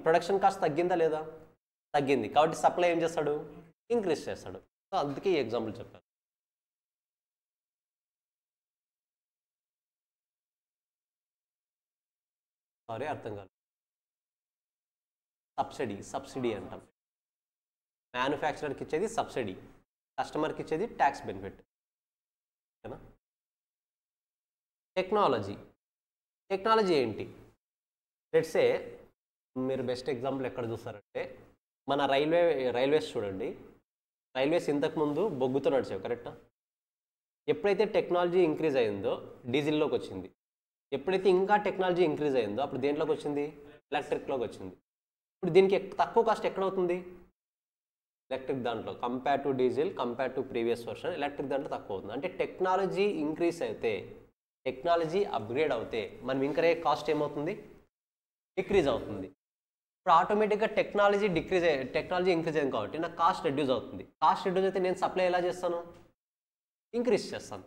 ప్రొడక్షన్ కాస్ట్ తగ్గిందా లేదా? తగ్గింది. కాబట్టి సప్లై ఏం చేస్తాడు? ఇంక్రీజ్ చేస్తాడు. సో అందుకే ఈ ఎగ్జాంపుల్ చెప్పాను. సారీ, అర్థం కాదు. సబ్సిడీ అంటాం. మ్యానుఫ్యాక్చరర్కి ఇచ్చేది సబ్సిడీ, కస్టమర్కి ఇచ్చేది ట్యాక్స్ బెనిఫిట్. ఓకేనా? టెక్నాలజీ ఏంటి? లెట్సే మీరు బెస్ట్ ఎగ్జాంపుల్ ఎక్కడ చూస్తారంటే మన రైల్వేస్ చూడండి. రైల్వేస్ ఇంతకుముందు బొగ్గుతో నడిచేవి, కరెక్టా? ఎప్పుడైతే టెక్నాలజీ ఇంక్రీజ్ అయిందో డీజిల్లోకి వచ్చింది. ఎప్పుడైతే ఇంకా టెక్నాలజీ ఇంక్రీజ్ అయిందో అప్పుడు దేంట్లోకి వచ్చింది? ఎలక్ట్రిక్లోకి వచ్చింది. ఇప్పుడు దీనికి తక్కువ కాస్ట్ ఎక్కడవుతుంది? ఎలక్ట్రిక్ దాంట్లో. Compare to diesel, compare to previous version electric దాంట్లో తక్కువ అవుతుంది. అంటే టెక్నాలజీ ఇంక్రీజ్ అయితే, టెక్నాలజీ అప్గ్రేడ్ అవుతే మనం ఇంకరే కాస్ట్ ఏమవుతుంది? డిక్రీజ్ అవుతుంది. ఇప్పుడు ఆటోమేటిక్గా టెక్నాలజీ ఇంక్రీజ్ అయింది కాబట్టి నా కాస్ట్ రెడ్యూస్ అవుతుంది. కాస్ట్ రెడ్యూస్ అయితే నేను సప్లై ఎలా చేస్తాను? ఇంక్రీజ్ చేస్తాను.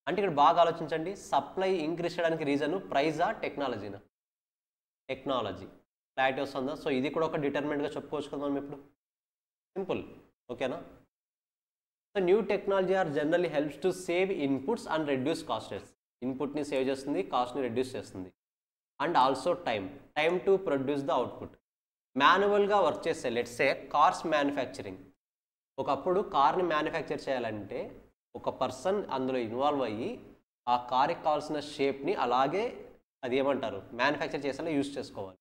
అంటే ఇక్కడ బాగా ఆలోచించండి, సప్లై ఇంక్రీజ్ చేయడానికి రీజన్ ప్రైజా టెక్నాలజీనా? టెక్నాలజీ. క్లారిటీ వస్తుందా? సో ఇది కూడా ఒక డిటర్మినెంట్గా చెప్పుకోవచ్చు కదా మనం ఇప్పుడు. సింపుల్. ఓకేనా? So new technology or generally helps to save inputs and reduce costs. ఇన్పుట్ని సేవ్ చేస్తుంది, కాస్ట్ని రెడ్యూస్ చేస్తుంది. And also time to produce the output. మాన్యువల్గా వర్క్ చేస్తే లెట్స్ సే కార్స్ మ్యానుఫ్యాక్చరింగ్. ఒకప్పుడు కార్ని మ్యానుఫ్యాక్చర్ చేయాలంటే ఒక పర్సన్ అందులో ఇన్వాల్వ్ అయ్యి ఆ కార్కి కావాల్సిన షేప్ని అలాగే అది ఏమంటారు మ్యానుఫ్యాక్చర్ చేసేలా యూజ్ చేసుకోవాలి.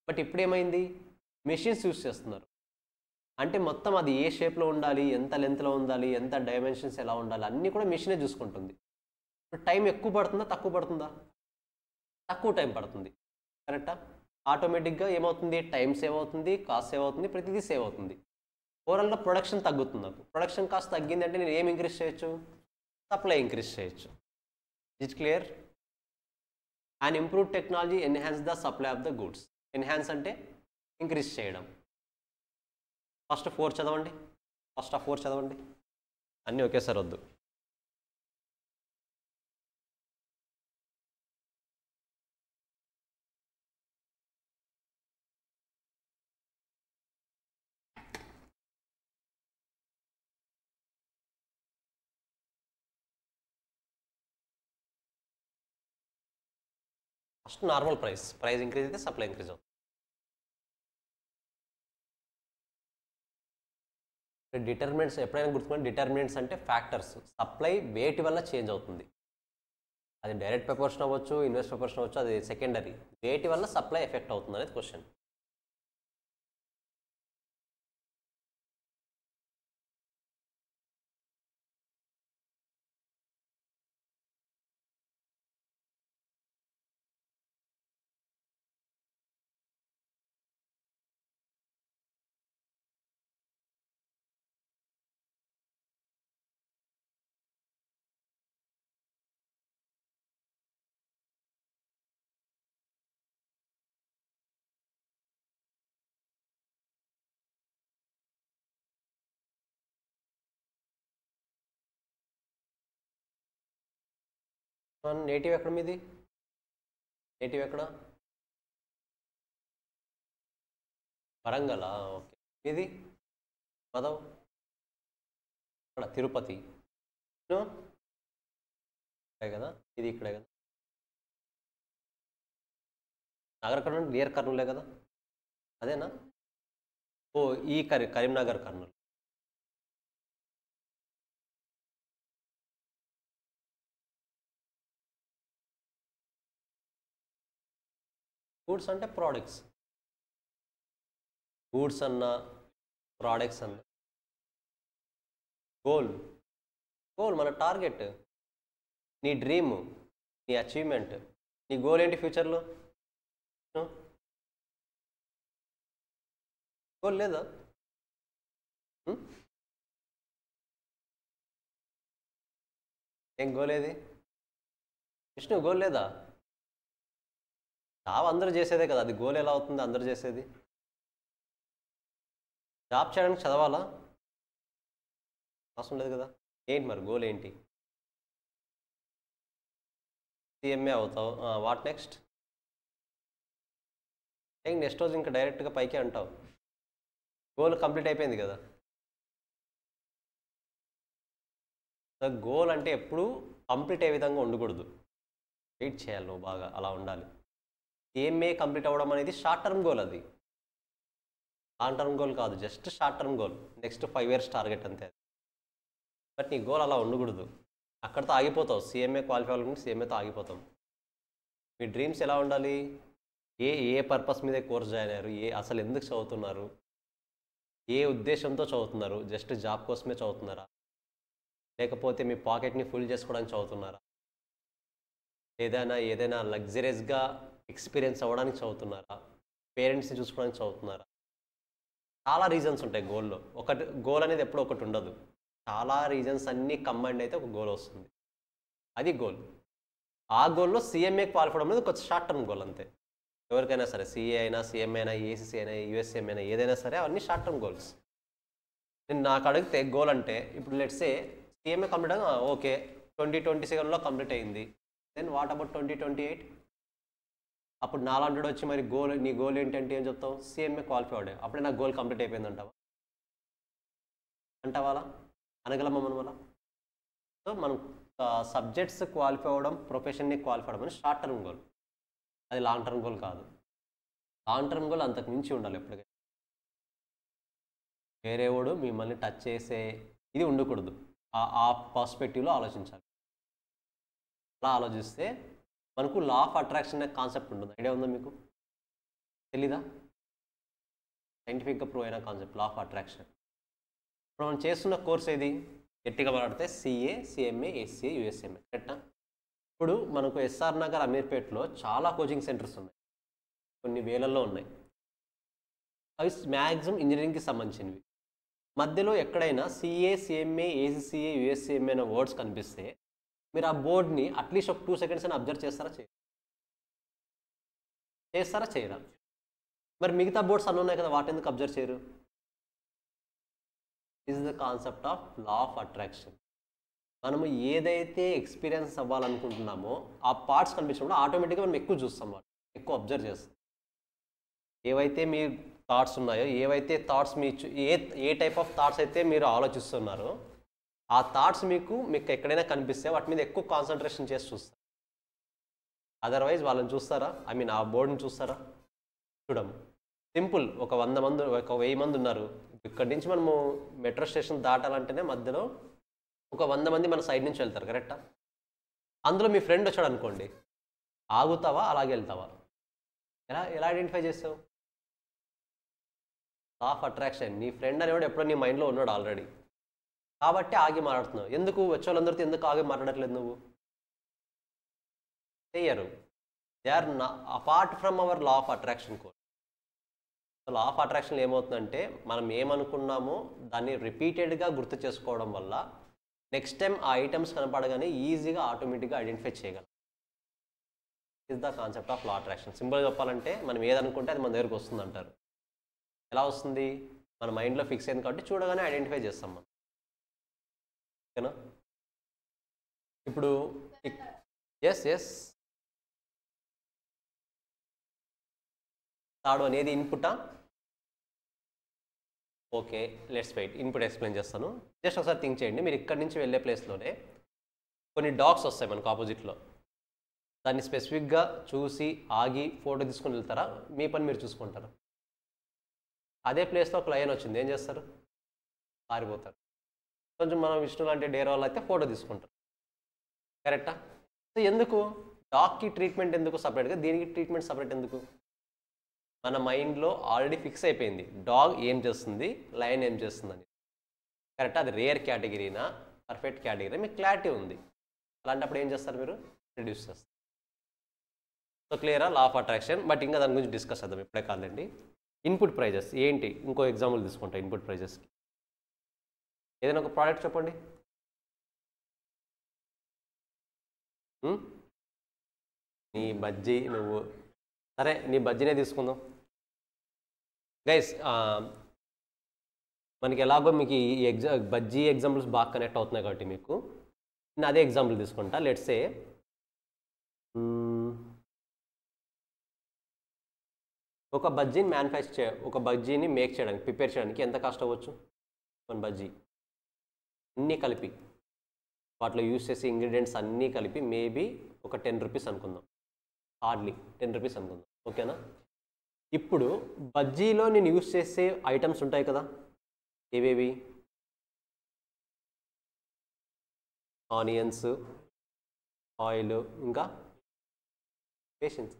బట్ ఇప్పుడు ఏమైంది? మెషిన్స్ యూజ్ చేస్తున్నారు. అంటే మొత్తం అది ఏ షేప్లో ఉండాలి, ఎంత లెంత్లో ఉండాలి, ఎంత డైమెన్షన్స్ ఎలా ఉండాలి అన్నీ కూడా మెషినే చూసుకుంటుంది. ఇప్పుడు టైం ఎక్కువ పడుతుందా తక్కువ పడుతుందా? తక్కువ టైం పడుతుంది. కరెక్టా? ఆటోమేటిక్గా ఏమవుతుంది? టైం సేవ్ అవుతుంది, కాస్ట్ సేవ్ అవుతుంది, ప్రతిదీ సేవ్ అవుతుంది. ఓవరాల్గా ప్రొడక్షన్ తగ్గుతుంది. నాకు ప్రొడక్షన్ కాస్ట్ తగ్గింది అంటే నేను ఏం ఇంక్రీజ్ చేయొచ్చు? సప్లై ఇంక్రీజ్ చేయొచ్చు. It's clear? And improve technology enhance the supply of the goods. Enhance అంటే ఇంక్రీజ్ చేయడం. ఫస్ట్ 4 చదవండి. ఫస్ట్ ఆ 4 చదవండి. అన్నీ ఒకేసారి వద్దు. ఫస్ట్ నార్మల్ ప్రైస్ ఇంక్రీజ్ అయితే సప్లై ఇంక్రీజ్ అవుతుంది. డిటర్మినెంట్స్ ఎప్పుడైనా గుర్తుకోండి, డిటర్మినెంట్స్ అంటే ఫ్యాక్టర్స్. సప్లై వేటి వల్ల చేంజ్ అవుతుంది. అది డైరెక్ట్ ప్రపోర్షన్ అవ్వచ్చు, ఇన్వర్స్ ప్రపోర్షన్ అవ్వచ్చు, అది సెకండరీ. వేటి వల్ల సప్లై ఎఫెక్ట్ అవుతుంది అనేది క్వశ్చన్. నేటివ్ ఎక్కడ మీది? నేటివ్ ఎక్కడ? వరంగల్. ఓకే. ఇది మాధవ్ ఇక్కడ తిరుపతి ఇక్కడే కదా, ఇది ఇక్కడే కదా. నాగర్ కర్నూలు నియర్ కర్నూలే కదా, అదేనా? ఓ ఈ కరీంనగర్ కర్నూలు. గూడ్స్ అంటే ప్రోడక్ట్స్. గూడ్స్ అన్న ప్రోడక్ట్స్ అన్న గోల్ మన టార్గెట్, నీ డ్రీమ్, నీ అచీవ్మెంట్, నీ గోల్ ఏంటి ఫ్యూచర్లో? గోల్ లేదా? ఏం గోల్ ఏది విష్ణు? గోల్ లేదా? జాబ్ అందరూ చేసేదే కదా, అది గోల్ ఎలా అవుతుంది? అందరూ చేసేది. జాబ్ చేయడానికి చదవాలా? అవసరం లేదు కదా. ఏంటి మరి గోల్ ఏంటి? సీఎంఏ అవుతావు. What next? నెక్స్ట్ రోజు ఇంకా డైరెక్ట్గా పైకే అంటావు. గోల్ కంప్లీట్ అయిపోయింది కదా. గోల్ అంటే ఎప్పుడు కంప్లీట్ అయ్యే విధంగా ఉండకూడదు. వెయిట్ చేయాలి నువ్వు బాగా, అలా ఉండాలి. సీఎంఏ కంప్లీట్ అవ్వడం అనేది షార్ట్ టర్మ్ గోల్, అది లాంగ్ టర్మ్ గోల్ కాదు, just short term goal. Next 5 years target అంతే. బట్ నీ గోల్ అలా ఉండకూడదు, అక్కడితో ఆగిపోతావు. సీఎంఏ క్వాలిఫై అవ్వాలంటే సీఎంఏతో ఆగిపోతాం. మీ డ్రీమ్స్ ఎలా ఉండాలి? ఏ పర్పస్ మీద కోర్స్ జాయిన్ అయ్యారు, అసలు ఎందుకు చదువుతున్నారు, ఏ ఉద్దేశంతో చదువుతున్నారు? జస్ట్ జాబ్ కోసమే చదువుతున్నారా, లేకపోతే మీ పాకెట్ని ఫుల్ చేసుకోవడానికి చదువుతున్నారా, ఏదైనా లగ్జరియస్గా ఎక్స్పీరియన్స్ అవ్వడానికి చదువుతున్నారా, పేరెంట్స్ని చూసుకోవడానికి చదువుతున్నారా? చాలా రీజన్స్ ఉంటాయి గోల్లో. ఒకటి గోల్ అనేది ఎప్పుడు ఒకటి ఉండదు, చాలా రీజన్స్ అన్నీ కంబైండ్ అయితే ఒక గోల్ వస్తుంది. అది గోల్. ఆ గోల్లో సీఎంఏ క్వాలిఫై అవ్వడం అనేది ఒక షార్ట్ టర్మ్ గోల్ అంతే. ఎవరికైనా సరే సిఏ అయినా, సిఎంఏ అయినా, ఏసీసీ అయినా, యూఎస్ఎం అయినా ఏదైనా సరే అవన్నీ షార్ట్ టర్మ్ గోల్స్. నేను నాకు అడిగితే గోల్ అంటే ఇప్పుడు లెట్సే సిఎంఏ కంప్లీట్ అయ్యి ఓకే 2027లో కంప్లీట్ అయింది. Then what about 2028? అప్పుడు నాలాంటి వచ్చి మరి నీ గోల్ ఏంటంటే ఏం చెప్తావు? సిఎంఏ క్వాలిఫై అవ్వడే, అప్పుడే నాకు గోల్ కంప్లీట్ అయిపోయింది అంటావాలా? అనగలమా మనం వల్ల? సో మనం సబ్జెక్ట్స్ క్వాలిఫై అవ్వడం, ప్రొఫెషన్ని క్వాలిఫై అవ్వడం అని షార్ట్ టర్మ్ గోల్, అది లాంగ్ టర్మ్ గోల్ కాదు. లాంగ్ టర్మ్ గోల్ అంతకు మించి ఉండాలి ఎప్పటికైనా. వేరేవాడు మిమ్మల్ని టచ్ చేసే ఇది ఉండకూడదు, ఆ పర్స్పెక్టివ్లో ఆలోచించాలి. అలా ఆలోచిస్తే మనకు లా ఆఫ్ అట్రాక్షన్ అనే కాన్సెప్ట్ ఉంటుంది. ఐడియా ఉందా మీకు? తెలీదా? సైంటిఫిక్గా ప్రూవ్ అయిన కాన్సెప్ట్ లా ఆఫ్ అట్రాక్షన్. ఇప్పుడు మనం చేస్తున్న కోర్స్ ఏది? గట్టిగా మాట్లాడితే సిఏ, సిఎంఏ, ఏసీఏ, యూఎస్ఎంఏ, కరెక్టా? ఇప్పుడు మనకు ఎస్ఆర్ నగర్, అమీర్పేట్లో చాలా కోచింగ్ సెంటర్స్ ఉన్నాయి, కొన్ని వేలల్లో ఉన్నాయి. అవి మ్యాక్సిమం ఇంజనీరింగ్కి సంబంధించినవి. మధ్యలో ఎక్కడైనా సిఏ, సిఎంఏ, ఏసీసీఏ, యూఎస్ఎంఏ అనే వర్డ్స్ కనిపిస్తే మీరు ఆ బోర్డ్ని అట్లీస్ట్ ఒక 2 seconds అని అబ్జర్వ్ చేస్తారా చేయరా? మరి మిగతా బోర్డ్స్ అన్నీ ఉన్నాయి కదా, వాటి ఎందుకు అబ్జర్వ్ చేయరు? This is the concept of law of attraction. మనము ఏదైతే ఎక్స్పీరియన్స్ అవ్వాలనుకుంటున్నామో ఆ పార్ట్స్ కనిపించినప్పుడు ఆటోమేటిక్గా మనం ఎక్కువ చూస్తాం, వాటి ఎక్కువ అబ్జర్వ్ చేస్తాం. ఏవైతే మీ థాట్స్ ఉన్నాయో, ఏవైతే thoughts A type of thoughts అయితే మీరు ఆలోచిస్తున్నారో ఆ థాట్స్ మీకు ఎక్కడైనా కనిపిస్తే వాటి మీద ఎక్కువ కాన్సన్ట్రేషన్ చేసి చూస్తారు. అదర్వైజ్ వాళ్ళని చూస్తారా? ఐ మీన్ ఆ బోర్డుని చూస్తారా? చూడము. సింపుల్, ఒక 100 మంది, ఒక 1000 మంది ఉన్నారు. ఇక్కడి నుంచి మనము మెట్రో స్టేషన్ దాటాలంటేనే మధ్యలో ఒక 100 మంది మన సైడ్ నుంచి వెళ్తారు, కరెక్టా? అందులో మీ ఫ్రెండ్ వచ్చాడు అనుకోండి, ఆగుతావా అలాగే వెళ్తావా? ఎలా ఐడెంటిఫై చేస్తావు? లా ఆఫ్ అట్రాక్షన్. నీ ఫ్రెండ్ అనేవాడు ఎప్పుడో నీ మైండ్లో ఉన్నాడు ఆల్రెడీ, కాబట్టి ఆగి మాట్లాడుతున్నావు. ఎందుకు వచ్చే వాళ్ళందరితో ఎందుకు ఆగి మాట్లాడట్లేదు నువ్వు? చెయ్యరు. They are apart from our law of attraction code. Law of attraction ఏమవుతుందంటే మనం ఏమనుకున్నామో దాన్ని రిపీటెడ్గా గుర్తు చేసుకోవడం వల్ల నెక్స్ట్ టైం ఆ ఐటమ్స్ కనపడగానే ఈజీగా ఆటోమేటిక్గా ఐడెంటిఫై చేయగలం. Is the concept of law attraction. సింపుల్గా చెప్పాలంటే మనం ఏదనుకుంటే అది మన దగ్గరకు వస్తుంది అంటారు. ఎలా వస్తుంది? మన మైండ్లో ఫిక్స్ అయింది కాబట్టి చూడగానే ఐడెంటిఫై చేస్తాం మనం, ఓకేనా? ఇప్పుడు ఎస్ థర్డ్ వన్ ఏది? ఇన్పుటా? Okay, let's wait. Input explain చేస్తాను. జస్ట్ ఒకసారి థింక్ చేయండి. మీరు ఇక్కడి నుంచి వెళ్ళే ప్లేస్లోనే కొన్ని డాగ్స్ వస్తాయి మనకు ఆపోజిట్లో. దాన్ని స్పెసిఫిక్గా చూసి ఆగి ఫోటో తీసుకొని వెళ్తారా? మీ పని మీరు చూసుకుంటారా? అదే ప్లేస్లో ఒక లయన్ వచ్చింది, ఏం చేస్తారు? పారిపోతారు. కొంచెం మనం విష్ణు లాంటి డేర్ వాళ్ళు అయితే ఫోటో తీసుకుంటారు, కరెక్టా? సో ఎందుకు డాగ్కి ట్రీట్మెంట్ ఎందుకు సపరేట్గా, దీనికి ట్రీట్మెంట్ సపరేట్ ఎందుకు? మన మైండ్లో ఆల్రెడీ ఫిక్స్ అయిపోయింది డాగ్ ఏం చేస్తుంది, లయన్ ఏం చేస్తుందని, కరెక్టా? అది రేర్ కేటగిరీనా, పర్ఫెక్ట్ కేటగిరీ, మీకు క్లారిటీ ఉంది. అలాంటప్పుడు ఏం చేస్తారు? మీరు రిడ్యూస్ చేస్తారు. సో క్లియరా లా ఆఫ్ అట్రాక్షన్? బట్ ఇంకా దాని గురించి డిస్కస్ చేద్దాం, ఇప్పుడే కాదండి. ఇన్పుట్ ప్రైజెస్ ఏంటి? ఇంకో ఎగ్జాంపుల్ తీసుకుంటా ఇన్పుట్ ప్రైజెస్కి. ఏదైనా ఒక ప్రోడక్ట్ చెప్పండి. నీ బజ్జీ నువ్వు, సరే నీ బజ్జీనే తీసుకుందాం గైస్. మనకి ఎలాగో మీకు ఈ బజ్జీ ఎగ్జాంపుల్స్ బాగా కనెక్ట్ అవుతున్నాయి కాబట్టి మీకు నేను అదే ఎగ్జాంపుల్ తీసుకుంటా. లెట్స్ సే ఒక బజ్జీని ఒక బజ్జీని మేక్ చేయడానికి, ప్రిపేర్ చేయడానికి ఎంత కాస్ట్ అవ్వచ్చు? మన బజ్జీ అన్నీ కలిపి, వాటిలో యూస్ చేసే ఇంగ్రీడియంట్స్ అన్నీ కలిపి మేబీ ఒక 10 రూపీస్ అనుకుందాం, హార్డ్లీ 10 రూపీస్ అనుకుందాం, ఓకేనా? ఇప్పుడు బజ్జీలో నేను యూస్ చేసే ఐటమ్స్ ఉంటాయి కదా, ఏవేవి? ఆనియన్స్, ఆయిల్, ఇంకా పేషెన్స్,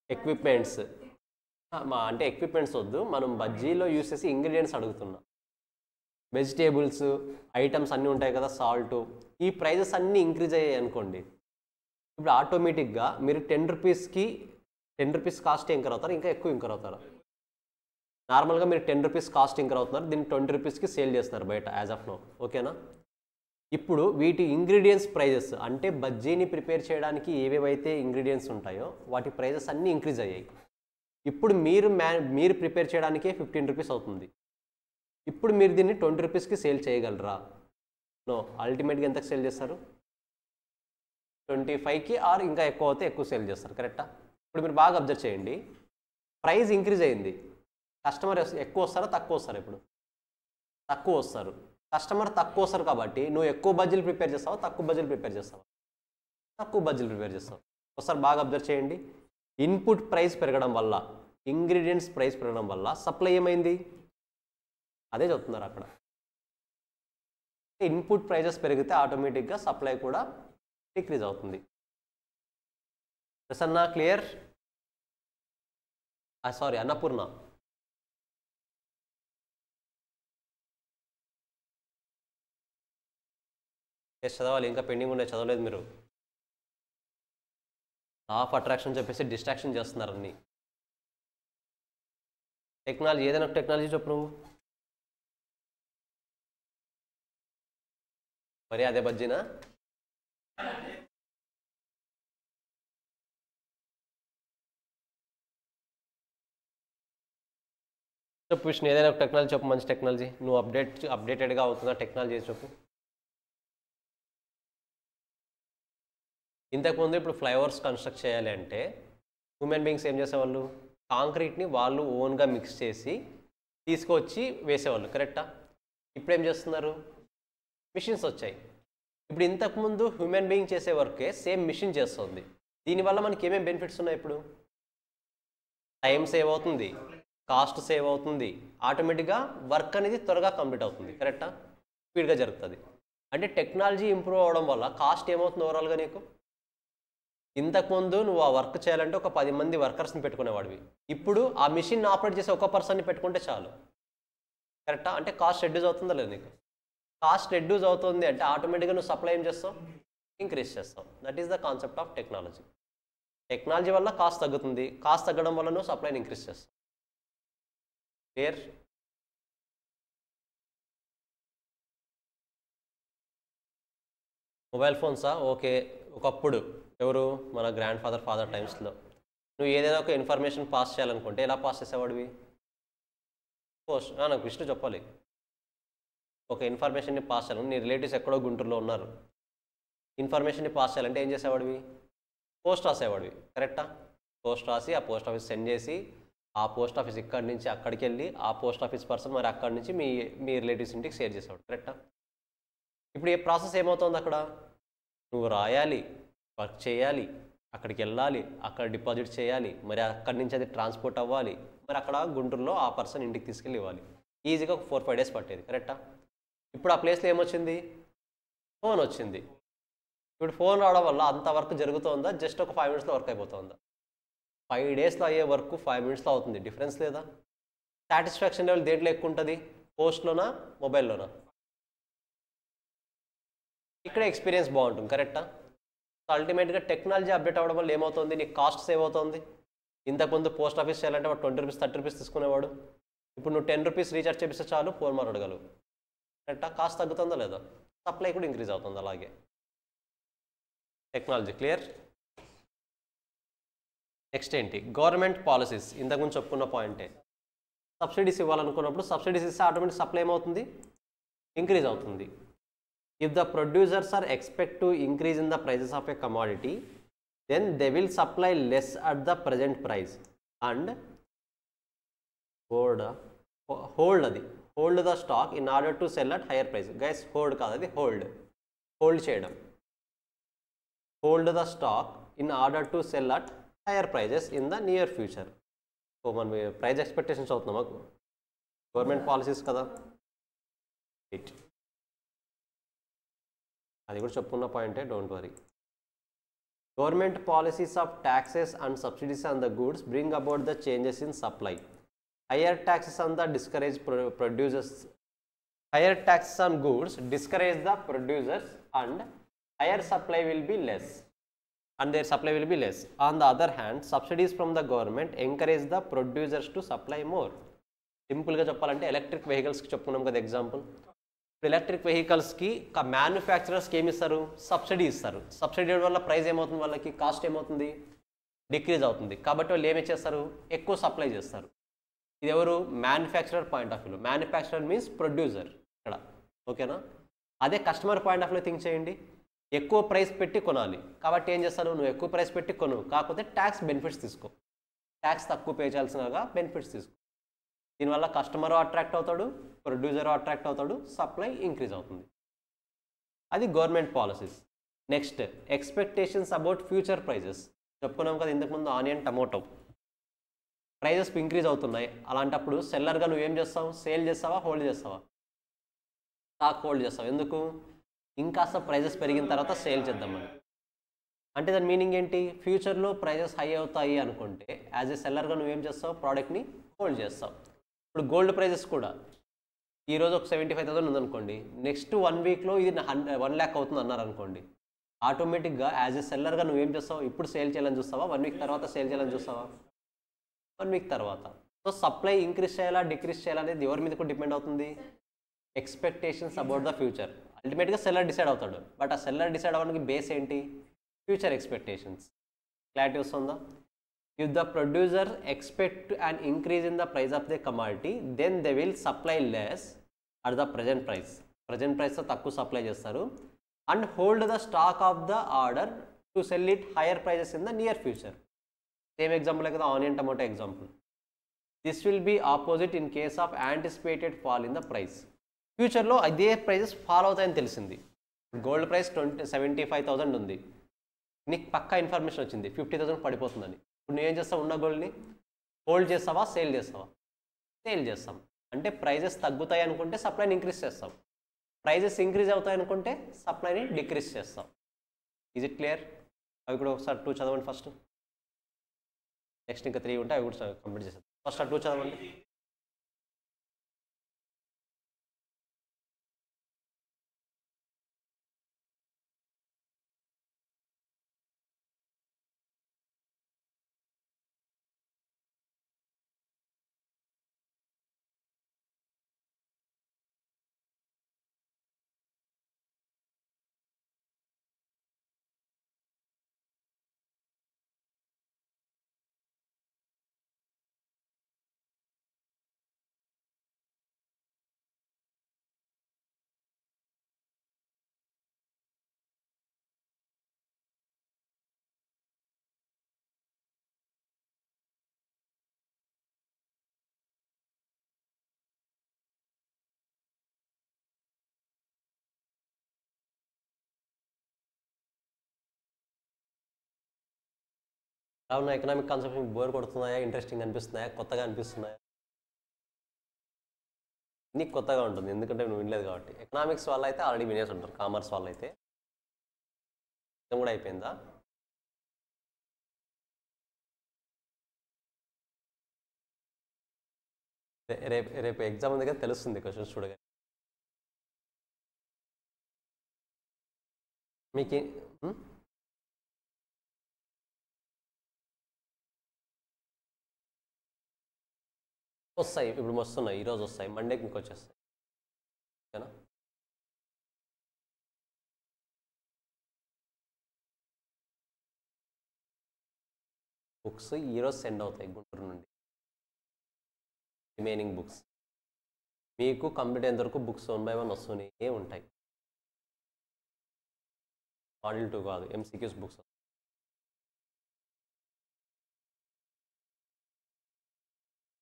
ఎక్విప్మెంట్స్. అంటే ఎక్విప్మెంట్స్ వద్దు, మనం బజ్జీలో యూస్ చేసే ఇంగ్రీడియంట్స్ అడుగుతున్నాం. వెజిటేబుల్స్ ఐటమ్స్ అన్నీ ఉంటాయి కదా, సాల్ట్, ఈ ప్రైజెస్ అన్నీ ఇంక్రీజ్ అయ్యాయి అనుకోండి. ఇప్పుడు ఆటోమేటిక్గా మీరు 10 రూపీస్ కాస్ట్ ఇంకర్ అవుతారు, ఇంకా ఎక్కువ ఇంకర్ అవుతారు. నార్మల్గా మీరు 10 రూపీస్ కాస్ట్ ఇంకర్ అవుతున్నారు, దీన్ని 20 రూపీస్కి సేల్ చేస్తున్నారు బయట యాజ్ ఆఫ్ నో, ఓకేనా? ఇప్పుడు వీటి ఇంగ్రీడియంట్స్ ప్రైజెస్ అంటే బజ్జీని ప్రిపేర్ చేయడానికి ఏవేవైతే ఇంగ్రీడియంట్స్ ఉంటాయో వాటి ప్రైజెస్ అన్నీ ఇంక్రీజ్ అయ్యాయి. ఇప్పుడు మీరు ప్రిపేర్ చేయడానికే 15 రూపీస్ అవుతుంది. ఇప్పుడు మీరు దీన్ని 20 రూపీస్కి సేల్ చేయగలరా? నో. అల్టిమేట్గా ఎంతకు సేల్ చేస్తారు? 25కి ఆర్ ఇంకా ఎక్కువ అవుతే ఎక్కువ సేల్ చేస్తారు. కరెక్టా? ఇప్పుడు మీరు బాగా అబ్జర్వ్ చేయండి, ప్రైస్ ఇంక్రీజ్ అయింది. కస్టమర్ ఎక్కువ వస్తారా తక్కువ వస్తారా? ఇప్పుడు తక్కువ వస్తారు. కస్టమర్ తక్కువ వస్తారు కాబట్టి నువ్వు ఎక్కువ బజ్జీలు ప్రిపేర్ చేస్తావా తక్కువ బజ్జీలు ప్రిపేర్ చేస్తావా? తక్కువ బజ్జీలు ప్రిపేర్ చేస్తావు. ఒకసారి బాగా అబ్జర్వ్ చేయండి, ఇన్పుట్ ప్రైస్ పెరగడం వల్ల, ఇంగ్రీడియంట్స్ ప్రైస్ పెరగడం వల్ల సప్లై ఏమైంది? అదే చెప్తున్నారు అక్కడ. ఇన్పుట్ ప్రైజెస్ పెరిగితే ఆటోమేటిక్గా సప్లై కూడా డిక్రీజ్ అవుతుంది. ప్రసన్న క్లియర్? సారీ, అన్నపూర్ణ. చదవాలి, ఇంకా పెండింగ్ ఉండే చదవలేదు మీరు. ఆఫ్ అట్రాక్షన్ చెప్పేసి డిస్ట్రాక్షన్ చేస్తున్నారు అన్ని. టెక్నాలజీ, ఏదైనా టెక్నాలజీ చెప్పు నువ్వు. మరి అదే బజ్జీనా? చెప్పు విష్ణు, ఏదైనా టెక్నాలజీ చెప్పు, మంచి టెక్నాలజీ. నువ్వు అప్డేటెడ్గా అవుతున్నా టెక్నాలజీ చెప్పు. ఇంతకుముందు ఇప్పుడు ఫ్లైఓవర్స్ కన్స్ట్రక్ట్ చేయాలి అంటే హ్యూమన్ బీయింగ్స్ ఏం చేసేవాళ్ళు? కాంక్రీట్ని వాళ్ళు ఓన్గా మిక్స్ చేసి తీసుకొచ్చి వేసేవాళ్ళు. కరెక్టా? ఇప్పుడు ఏం చేస్తున్నారు? మిషన్స్ వచ్చాయి. ఇప్పుడు ఇంతకుముందు హ్యూమన్ బీయింగ్ చేసే వర్కే సేమ్ మిషన్ చేస్తుంది. దీనివల్ల మనకి ఏమేమి బెనిఫిట్స్ ఉన్నాయి? ఇప్పుడు టైం సేవ్ అవుతుంది, కాస్ట్ సేవ్ అవుతుంది, ఆటోమేటిక్గా వర్క్ అనేది త్వరగా కంప్లీట్ అవుతుంది. కరెక్టా? స్పీడ్గా జరుగుతుంది. అంటే టెక్నాలజీ ఇంప్రూవ్ అవ్వడం వల్ల కాస్ట్ ఏమవుతుంది ఓవరాల్గా నీకు? ఇంతకుముందు నువ్వు ఆ వర్క్ చేయాలంటే ఒక 10 మంది వర్కర్స్ని పెట్టుకునేవాడివి. ఇప్పుడు ఆ మిషన్ ఆపరేట్ చేసే ఒక పర్సన్ని పెట్టుకుంటే చాలు. కరెక్టా? అంటే కాస్ట్ రెడ్యూస్ అవుతుందా లేదు నీకు? కాస్ట్ రెడ్యూస్ అవుతుంది అంటే ఆటోమేటిక్గా నువ్వు సప్లై ఏం చేస్తావు? ఇంక్రీజ్ చేస్తావు. That is the concept of technology. Technology వల్ల కాస్ట్ తగ్గుతుంది, కాస్ట్ తగ్గడం వల్ల నువ్వు సప్లైని ఇంక్రీజ్ చేస్తావు. క్లియర్? మొబైల్ ఫోన్సా? ఓకే. ఒకప్పుడు ఎవరు? మన గ్రాండ్ ఫాదర్ టైమ్స్లో నువ్వు ఏదైనా ఒక ఇన్ఫర్మేషన్ పాస్ చేయాలనుకుంటే ఎలా పాస్ చేసేవాడివి? పోస్ట్. నాకు విష్ణు చెప్పాలి. ఒక ఇన్ఫర్మేషన్ని పాస్ చేయాలని, నీ రిలేటివ్స్ ఎక్కడో గుంటూరులో ఉన్నారు, ఇన్ఫర్మేషన్ని పాస్ చేయాలంటే ఏం చేసేవాడివి? పోస్ట్ రాసేవాడివి. కరెక్టా? పోస్ట్ రాసి ఆ పోస్ట్ ఆఫీస్ సెండ్ చేసి ఆ పోస్ట్ ఆఫీస్ ఇక్కడి నుంచి అక్కడికి వెళ్ళి ఆ పోస్ట్ ఆఫీస్ పర్సన్ మరి అక్కడి నుంచి మీ రిలేటివ్స్ ఇంటికి షేర్ చేసేవాడు. కరెక్టా? ఇప్పుడు ఏ ప్రాసెస్ ఏమవుతుంది అక్కడ? నువ్వు రాయాలి, వర్క్ చేయాలి, అక్కడికి వెళ్ళాలి, అక్కడ డిపాజిట్ చేయాలి, మరి అక్కడి నుంచి అది ట్రాన్స్పోర్ట్ అవ్వాలి, మరి అక్కడ గుంటూరులో ఆ పర్సన్ ఇంటికి తీసుకెళ్ళి ఇవ్వాలి. ఈజీగా ఒక 4-5 డేస్ పట్టేది. కరెక్టా? ఇప్పుడు ఆ ప్లేస్లో ఏమొచ్చింది? ఫోన్ వచ్చింది. ఇప్పుడు ఫోన్ రావడం వల్ల అంత వర్క్ జరుగుతుందా? జస్ట్ ఒక 5 మినిట్స్లో వర్క్ అయిపోతుందా? 5 డేస్లో అయ్యే వర్క్ 5 మినిట్స్లో అవుతుంది. డిఫరెన్స్ లేదా? సాటిస్ఫాక్షన్ లెవెల్ దేంట్లో ఎక్కువ ఉంటుంది? పోస్ట్లోనా మొబైల్లోనా? ఇక్కడ ఎక్స్పీరియన్స్ బాగుంటుంది. కరెక్టా? సో అల్టిమేట్గా టెక్నాలజీ అప్డేట్ అవ్వడం వల్ల ఏమవుతుంది? నీకు కాస్ట్ సేవ్ అవుతుంది. ఇంతకుముందు పోస్ట్ ఆఫీస్ చేయాలంటే వాడు 20 రూపీస్ 30 రూపీస్ తీసుకునేవాడు. ఇప్పుడు నువ్వు 10 రూపీస్ రీఛార్జ్ చేపిస్తే చాలు, ఫోన్ మాట్లాడగలవు. కరెక్టా? కాస్ట్ తగ్గుతుందా లేదా? సప్లై కూడా ఇంక్రీజ్ అవుతుంది. అలాగే టెక్నాలజీ. క్లియర్? నెక్స్ట్ ఏంటి? Government policies. ఇంతకుముందు చెప్పుకున్న పాయింటే. సబ్సిడీస్ ఇవ్వాలనుకున్నప్పుడు సబ్సిడీస్ ఇస్తే ఆటోమేటిక్ సప్లై ఏమవుతుంది? ఇంక్రీజ్ అవుతుంది. If the producers are expect to increase in the prices of a commodity, then they will supply less at the present price and hold the stock in order to sell at higher price. Guys, hold కాదు, అది hold చేయడం. Hold the stock in order to sell at higher prices in the near future. So మనం price expectations అవుతున్నాం మాకు. Government policies కదా. అది కూడా చెప్పుకున్న పాయింటే, don't worry. Government policies of taxes and subsidies on the goods bring about the changes in supply. Higher taxes on the producers. Higher taxes on goods discourage the producers and higher supply will be less. And their supply will be less. On the other hand, subsidies from the government encourage the producers to supply more. సింపుల్గా చెప్పాలంటే electric వెహికల్స్కి చెప్పుకున్నాం కదా example. Electric వెహికల్స్కి మ్యానుఫ్యాక్చరర్స్కి ఏమి ఇస్తారు? Subsidy ఇస్తారు. Subsidy వల్ల price ఏమవుతుంది? వాళ్ళకి కాస్ట్ ఏమవుతుంది? డిక్రీజ్ అవుతుంది. కాబట్టి వాళ్ళు ఏమి చేస్తారు? ఎక్కువ సప్లై చేస్తారు. ఇది ఎవరు? మ్యానుఫ్యాక్చరర్ పాయింట్ ఆఫ్ వ్యూలో. మ్యానుఫ్యాక్చరర్ మీన్స్ ప్రొడ్యూసర్ ఇక్కడ. ఓకేనా? అదే కస్టమర్ పాయింట్ ఆఫ్ వ్యూలో థింక్ చేయండి. ఎక్కువ ప్రైస్ పెట్టి కొనాలి. కాబట్టి ఏం చేస్తారు? నువ్వు ఎక్కువ ప్రైస్ పెట్టి కొను, కాకపోతే ట్యాక్స్ బెనిఫిట్స్ తీసుకో. ట్యాక్స్ తక్కువ పే చేయాల్సినగా బెనిఫిట్స్ తీసుకో. దీనివల్ల కస్టమర్ అట్రాక్ట్ అవుతాడు, ప్రొడ్యూసర్ అట్రాక్ట్ అవుతాడు, సప్లై ఇంక్రీజ్ అవుతుంది. అది government policies. Next expectations about future prices. చెప్పుకున్నాం కదా ఇంతకుముందు ఆనియన్, టమోటో ప్రైజెస్ ఇంక్రీజ్ అవుతున్నాయి. అలాంటప్పుడు సెల్లర్గా నువ్వేం చేస్తావు? సేల్ చేస్తావా, హోల్డ్ చేస్తావా? స్టాక్ హోల్డ్ చేస్తావు. ఎందుకు? ఇంకాస్త ప్రైజెస్ పెరిగిన తర్వాత సేల్ చేద్దామని. అంటే దాని మీనింగ్ ఏంటి? ఫ్యూచర్లో ప్రైజెస్ హై అవుతాయి అనుకుంటే యాజ్ ఏ సెల్లర్గా నువ్వేం చేస్తావు? ప్రోడక్ట్ని హోల్డ్ చేస్తావు. ఇప్పుడు గోల్డ్ ప్రైజెస్ కూడా ఈరోజు ఒక 75,000 ఉందనుకోండి, నెక్స్ట్ 1 వీక్లో ఇది 1 lakh అవుతుంది అన్నారు అనుకోండి, ఆటోమేటిక్గా యాజ్ ఏ సెల్లర్గా నువ్వేం చేస్తావు? ఇప్పుడు సేల్ చేయాలని చూస్తావా, 1 వీక్ తర్వాత సేల్ చేయాలని చూస్తావా? 1 వీక్ తర్వాత. సో సప్లై ఇంక్రీజ్ చేయాలా, డిక్రీజ్ చేయాలనేది ఎవరి మీద కూడా డిపెండ్ అవుతుంది? Expectations about the future. అల్టిమేట్గా సెల్లర్ డిసైడ్ అవుతాడు. బట్ ఆ సెల్లర్ డిసైడ్ అవ్వడానికి బేస్ ఏంటి? Future expectations. క్లారిటీ వస్తుందా? If the producer expect an increase in the price of the commodity, then they will supply less at the present price. Present ప్రైస్తో తక్కువ supply చేస్తారు. And hold the stock of the order to sell it hire prices in the near future. Same example కదా onion tomato example. This will be opposite in case of anticipated fall in the price. ఫ్యూచర్లో అదే prices fall అవుతాయని తెలిసింది. Gold price 75,000 ఉంది, నీకు పక్కా information వచ్చింది 50,000 పడిపోతుందని. ఇప్పుడు నువ్వేం చేస్తావు? ఉన్న గోల్డ్ని హోల్డ్ చేస్తావా, సేల్ చేస్తావా? సేల్ చేస్తాం. అంటే ప్రైజెస్ తగ్గుతాయి అనుకుంటే సప్లైని ఇంక్రీజ్ చేస్తాం, ప్రైజెస్ ఇంక్రీజ్ అవుతాయి అనుకుంటే సప్లైని డిక్రీజ్ చేస్తాం. Is it clear? అవి కూడా ఒకసారి 2 చదవండి ఫస్ట్. నెక్స్ట్ ఇంకా 3 ఉంటాయి, అవి కూడా కంప్లీట్ చేస్తాం. ఫస్ట్ 2 చదవండి. అవునా? ఎకనామిక్ కాన్సెప్ట్స్ మీకు బోర్ కొడుతున్నాయా, ఇంట్రెస్టింగ్ అనిపిస్తున్నాయా, కొత్తగా అనిపిస్తున్నాయా? నీకు కొత్తగా ఉంటుంది ఎందుకంటే నువ్వు వినలేదు కాబట్టి. ఎకనామిక్స్ వాళ్ళు అయితే ఆల్రెడీ వినేసి ఉంటారు, కామర్స్ వాళ్ళు అయితే. ఇది కూడా అయిపోయిందా? రేపు రేపు ఎగ్జామ్ ఉంది కదా, తెలుస్తుంది క్వశ్చన్స్ చూడగా మీకు. వస్తాయి, ఇప్పుడు వస్తున్నాయి, ఈరోజు వస్తాయి, మండేకి మీకు వచ్చేస్తాయి. ఓకేనా? బుక్స్ ఈరోజు సెండ్ అవుతాయి గుంటూరు నుండి, రిమైనింగ్ బుక్స్. మీకు కంప్లీట్ అయ్యేంత వరకు బుక్స్ 1 by 1 వస్తూనే ఉంటాయి. మాడ్యూల్ 2 కాదు, MCQs బుక్స్.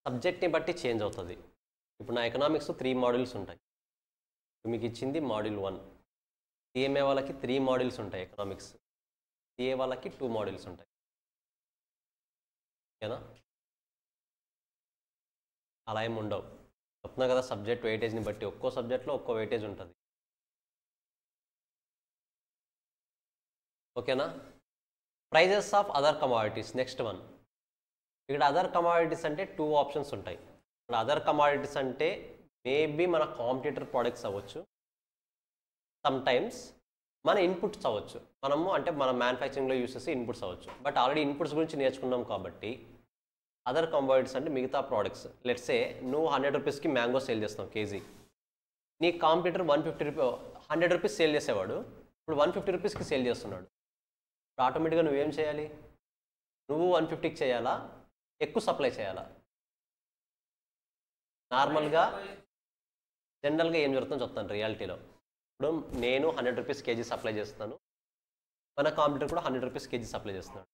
సబ్జెక్ట్ని బట్టి చేంజ్ అవుతుంది. ఇప్పుడు నా ఎకనామిక్స్ 3 మాడ్యూల్స్ ఉంటాయి. మీకు ఇచ్చింది మాడ్యూల్ 1. CMA వాళ్ళకి 3 మాడ్యూల్స్ ఉంటాయి ఎకనామిక్స్, CA వాళ్ళకి 2 మాడ్యూల్స్ ఉంటాయి. ఓకేనా? అలా ఏమి ఉండవు. చెప్తున్నా కదా, సబ్జెక్ట్ వెయిటేజ్ని బట్టి ఒక్కో సబ్జెక్ట్లో ఒక్కో వెయిటేజ్ ఉంటుంది. ఓకేనా? Prices of other commodities. Next one. ఇక్కడ అదర్ కమాడిటీస్ అంటే 2 ఆప్షన్స్ ఉంటాయి. ఇక్కడ అదర్ కమాడిటీస్ అంటే మేబీ మన కాంపిటీటర్ ప్రోడక్ట్స్ అవ్వచ్చు, సమ్టైమ్స్ మన ఇన్పుట్స్ అవ్వచ్చు. మనము అంటే మన మ్యానుఫ్యాక్చరింగ్లో యూస్ చేసే ఇన్పుట్స్ అవ్వచ్చు. బట్ ఆల్రెడీ ఇన్పుట్స్ గురించి నేర్చుకున్నాం కాబట్టి అదర్ కమాడిటీస్ అంటే మిగతా ప్రోడక్ట్స్. లెట్స్ సే నువ్వు 100 రూపీస్కి మ్యాంగో సేల్ చేస్తావు కేజీ, నీ కాంపిటీటర్ 100 రూపీస్ సేల్ చేసేవాడు ఇప్పుడు 150 రూపీస్కి సేల్ చేస్తున్నాడు. ఇప్పుడు ఆటోమేటిక్గా నువ్వేం చేయాలి? నువ్వు 150కి చేయాలా, ఎక్కువ సప్లై చేయాలా? నార్మల్గా జనరల్గా ఏం జరుగుతుందో చెప్తాను రియాలిటీలో. ఇప్పుడు నేను 100 రూపీస్ కేజీ సప్లై చేస్తున్నాను, మన కాంపిటీటర్ కూడా 100 రూపీస్ కేజీ సప్లై చేస్తున్నాడు.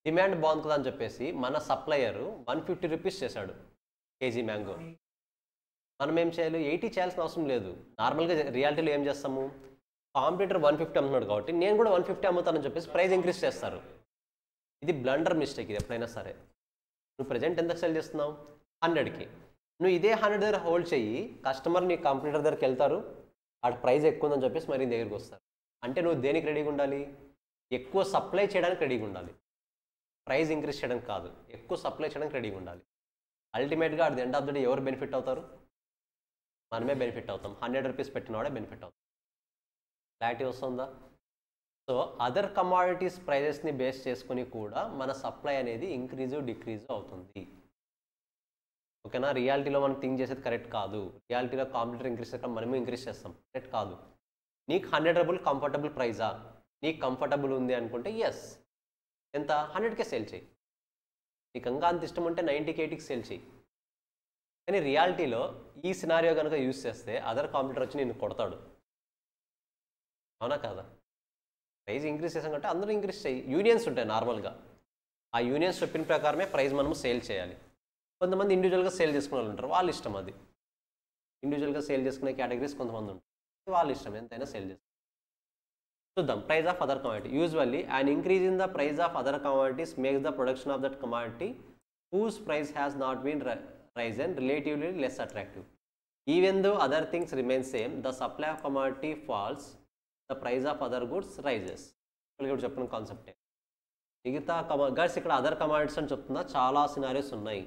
డిమాండ్ బాగుంది కదా అని చెప్పేసి మన సప్లయరు 150 రూపీస్ చేశాడు కేజీ మ్యాంగో. మనం ఏం చేయాలి? 80 చేయాల్సిన అవసరం లేదు. నార్మల్గా రియాలిటీలో ఏం చేస్తాము? కాంపిటీటర్ 150 అమ్ముతున్నాడు కాబట్టి నేను కూడా 150 అమ్ముతానని చెప్పేసి ప్రైస్ ఇంక్రీజ్ చేస్తారు. ఇది బ్లండర్ మిస్టేక్. ఇది ఎప్పుడైనా సరే నువ్వు ప్రజెంట్ ఎంతకు సెల్ చేస్తున్నావు? 100కి. నువ్వు ఇదే 100 దగ్గర హోల్డ్ చెయ్యి, కస్టమర్ నీ కాంపిటీటర్ దగ్గరికి వెళ్తారు, ఆడ ప్రైస్ ఎక్కువ ఉందని చెప్పేసి మరి నీ దగ్గరికి వస్తారు. అంటే నువ్వు దేనికి రెడీగా ఉండాలి? ఎక్కువ సప్లై చేయడానికి రెడీగా ఉండాలి, ప్రైస్ ఇంక్రీజ్ చేయడానికి కాదు. ఎక్కువ సప్లై చేయడానికి రెడీగా ఉండాలి. అల్టిమేట్గా at the end of the day ఎవరు బెనిఫిట్ అవుతారు? మనమే బెనిఫిట్ అవుతాం. 100 రూపీస్ పెట్టిన వాడే బెనిఫిట్ అవుతాం. క్లారిటీ వస్తుందా? సో అదర్ కమాడిటీస్ ప్రైజెస్ని బేస్ చేసుకుని కూడా మన సప్లై అనేది ఇంక్రీజు డిక్రీజు అవుతుంది. ఓకేనా? రియాలిటీలో మనం థింక్ చేసేది కరెక్ట్ కాదు. రియాలిటీలో కాంపిటీటర్ ఇంక్రీజ్ చేయడం మనమే ఇంక్రీజ్ చేస్తాం, కరెక్ట్ కాదు. నీకు 100 కంఫర్టబుల్ ప్రైజా? నీకు కంఫర్టబుల్ ఉంది అనుకుంటే ఎస్, ఎంత? 100కే సేల్ చేయి. నీకు ఇంకా అంత ఇష్టం ఉంటే 90కి 80కి సేల్ చేయి. కానీ రియాలిటీలో ఈ సినారియో కనుక యూజ్ చేస్తే అదర్ కాంపిటీటర్ వచ్చి నేను కొడతాడు. అవునా కాదా? ప్రైస్ ఇంక్రీజ్ చేసాం కంటే అందరూ ఇంక్రీజ్ చేయి. యూనియన్స్ ఉంటాయి నార్మల్గా, ఆ యూనియన్స్ చెప్పిన ప్రకారమే ప్రైస్ మనము సేల్ చేయాలి. కొంతమంది ఇండివిజువల్గా సేల్ చేసుకునే వాళ్ళు ఉంటారు, వాళ్ళ ఇష్టం అది. ఇండివిజువల్గా సేల్ చేసుకునే కేటగిరీస్ కొంతమంది ఉంటారు, వాళ్ళ ఇష్టం, ఎంతైనా సేల్ చేస్తారు. చూద్దాం. Price of other commodity. Usually an increase in the price of other commodities makes the production of that commodity whose price has not been risen relatively less attractive. Even though other things remain same, the supply of commodity falls, the price of other goods rises. ఇప్పుడు చెప్పిన కాన్సెప్టే. మిగతా guys ఇక్కడ other commodities అని చెప్తున్నా, చాలా scenarios ఉన్నాయి.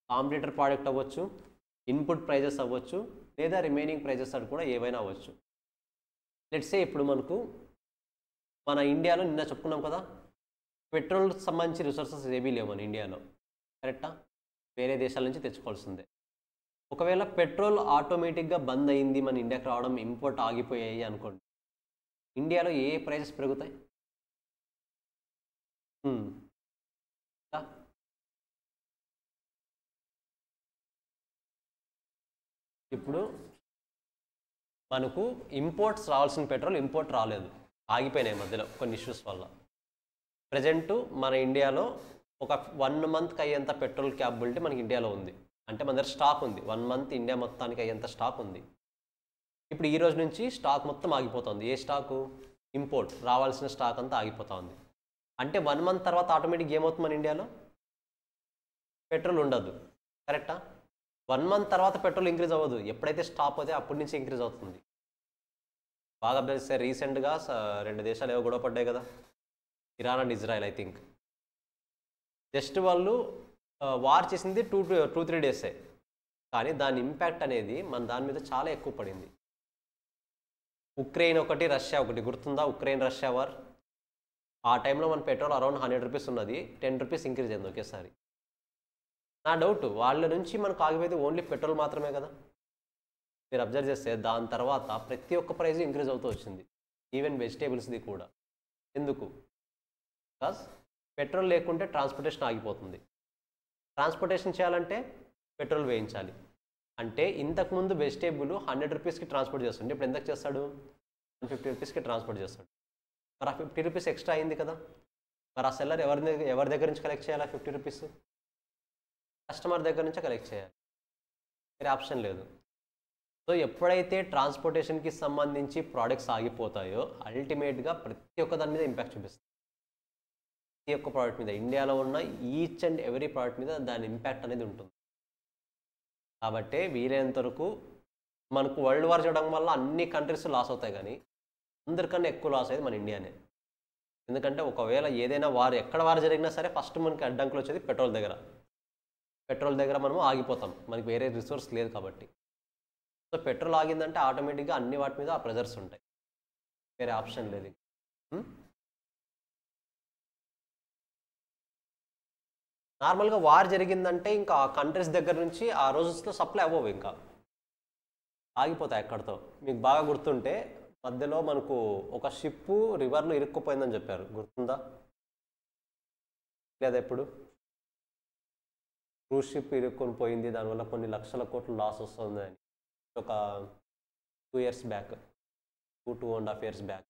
Competitor product అవ్వచ్చు, ఇన్పుట్ ప్రైజెస్ అవ్వచ్చు, లేదా రిమైనింగ్ ప్రైజెస్ అని కూడా ఏవైనా అవ్వచ్చు. లెట్స్ సే ఇప్పుడు మనకు మన ఇండియాలో నిన్న చెప్పుకున్నాం కదా, పెట్రోల్కి సంబంధించి రిసోర్సెస్ ఏమీ లేవు మన ఇండియాలో, కరెక్టా? వేరే దేశాల నుంచి తెచ్చుకోవాల్సిందే. ఒకవేళ పెట్రోల్ ఆటోమేటిక్గా బంద్ అయింది, మన ఇండియాకి రావడం, ఇంపోర్ట్ ఆగిపోయాయి అనుకోండి, ఇండియాలో ఏ ప్రైజెస్ పెరుగుతాయి? ఇప్పుడు మనకు ఇంపోర్ట్స్ రావాల్సిన పెట్రోల్ ఇంపోర్ట్ రాలేదు, ఆగిపోయినాయి మధ్యలో కొన్ని ఇష్యూస్ వల్ల. ప్రజెంటు మన ఇండియాలో ఒక 1 మంత్కి అయ్యేంత పెట్రోల్ క్యాపబిలిటీ మనకి ఇండియాలో ఉంది. అంటే మన దగ్గర స్టాక్ ఉంది, 1 మంత్ ఇండియా మొత్తానికి అయ్యేంత స్టాక్ ఉంది. ఇప్పుడు ఈ రోజు నుంచి స్టాక్ మొత్తం ఆగిపోతుంది. ఏ స్టాకు? ఇంపోర్ట్ రావాల్సిన స్టాక్ అంతా ఆగిపోతుంది. అంటే 1 మంత్ తర్వాత ఆటోమేటిక్గా ఏమవుతుంది మన ఇండియాలో? పెట్రోల్ ఉండదు, కరెక్టా? 1 మంత్ తర్వాత పెట్రోల్ ఇంక్రీజ్ అవ్వదు, ఎప్పుడైతే స్టాప్ అవుతే అప్పటి నుంచి ఇంక్రీజ్ అవుతుంది. బాగా అబ్జర్వ్ చేస్తే రీసెంట్గా 2 దేశాలు ఏవో గొడవ పడ్డాయి కదా, Iran and Israel. I think just వాళ్ళు వార్ చేసింది 2-3 డేసే, కానీ దాని ఇంపాక్ట్ అనేది మన దాని మీద చాలా ఎక్కువ పడింది. ఉక్రెయిన్ ఒకటి, రష్యా ఒకటి, గుర్తుందా? Ukraine Russia war. ఆ టైంలో మన పెట్రోల్ అరౌండ్ 100 రూపీస్ ఉన్నది, 10 రూపీస్ ఇంక్రీజ్ అయింది ఒకేసారి. నా డౌట్, వాళ్ళ నుంచి మనకు ఆగిపోయింది ఓన్లీ పెట్రోల్ మాత్రమే కదా. మీరు అబ్జర్వ్ చేస్తే దాని తర్వాత ప్రతి ఒక్క ప్రైజ్ ఇంక్రీజ్ అవుతూ వచ్చింది, ఈవెన్ వెజిటేబుల్స్ది కూడా. ఎందుకు? బికాస్ పెట్రోల్ లేకుంటే ట్రాన్స్పోర్టేషన్ ఆగిపోతుంది. ట్రాన్స్పోర్టేషన్ చేయాలంటే పెట్రోల్ వేయించాలి. అంటే ఇంతకుముందు వెజిటేబుల్ 100 రూపీస్కి ట్రాన్స్పోర్ట్ చేస్తుండే, ఇప్పుడు ఎంతకు చేస్తాడు? 150 రూపీస్కి ట్రాన్స్పోర్ట్ చేస్తాడు. మరి ఆ 50 రూపీస్ ఎక్స్ట్రా అయింది కదా. మరి ఆ సెల్లర్ ఎవరి దగ్గర నుంచి కలెక్ట్ చేయాలి? 50 రూపీస్ కస్టమర్ దగ్గర నుంచే కలెక్ట్ చేయాలి, వేరే ఆప్షన్ లేదు. సో ఎప్పుడైతే ట్రాన్స్పోర్టేషన్కి సంబంధించి ప్రోడక్ట్స్ ఆగిపోతాయో అల్టిమేట్గా ప్రతి ఒక్క దాని మీద ఇంపాక్ట్ చూపిస్తుంది. ప్రతి ఒక్క ప్రోడక్ట్ మీద, ఇండియాలో ఉన్న ఈచ్ అండ్ ఎవ్రీ ప్రోడక్ట్ మీద దాని ఇంపాక్ట్ అనేది ఉంటుంది. కాబట్టి వీలైనంత వరకు మనకు వరల్డ్ వార్ చేయడం వల్ల అన్ని కంట్రీస్ లాస్ అవుతాయి, కానీ అందరికన్నా ఎక్కువ లాస్ అయ్యేది మన ఇండియానే. ఎందుకంటే ఒకవేళ ఏదైనా వార్, ఎక్కడ వార్ జరిగినా సరే ఫస్ట్ మనకి అడ్డంకులు వచ్చేది పెట్రోల్ దగ్గర. పెట్రోల్ దగ్గర మనము ఆగిపోతాం, మనకి వేరే రిసోర్స్ లేదు కాబట్టి. సో పెట్రోల్ ఆగిందంటే ఆటోమేటిక్గా అన్ని వాటి మీద ఆ ప్రెజర్స్ ఉంటాయి, వేరే ఆప్షన్ లేదు. నార్మల్గా వార్ జరిగిందంటే ఇంకా ఆ కంట్రీస్ దగ్గర నుంచి ఆ రోజులో సప్లై అవ్వవు ఇంకా. ఆగిపోతాయి అక్కడితో. మీకు బాగా గుర్తుంటే మధ్యలో మనకు ఒక షిప్ రివర్లో ఇరుక్కుపోయిందని చెప్పారు, గుర్తుందా? లేదా ఎప్పుడు క్రూజ్ షిప్ ఇరుక్కొని పోయింది, దానివల్ల కొన్ని లక్షల కోట్లు లాస్ వస్తుంది అని ఒక 2 years back, 2.5 years back.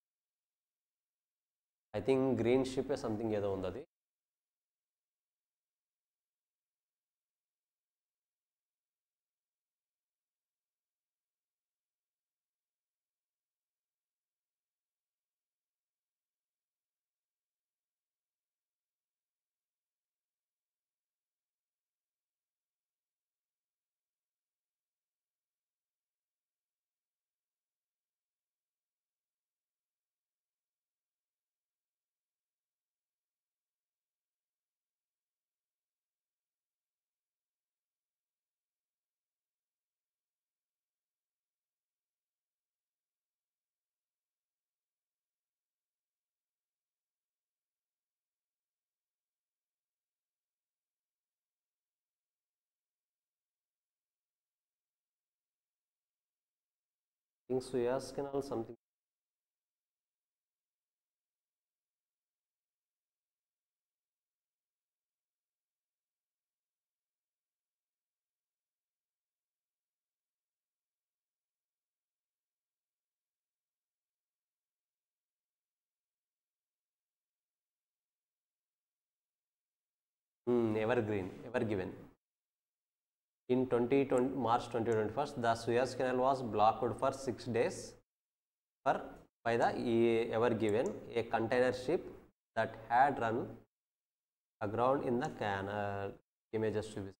I think green ship something ఏదో ఉంది అది. Think Suyash canal something. Ever given. In March 2021, the Suez Canal was blocked for 6 days by the Ever Given, a container ship that had run aground in the canal. Images to be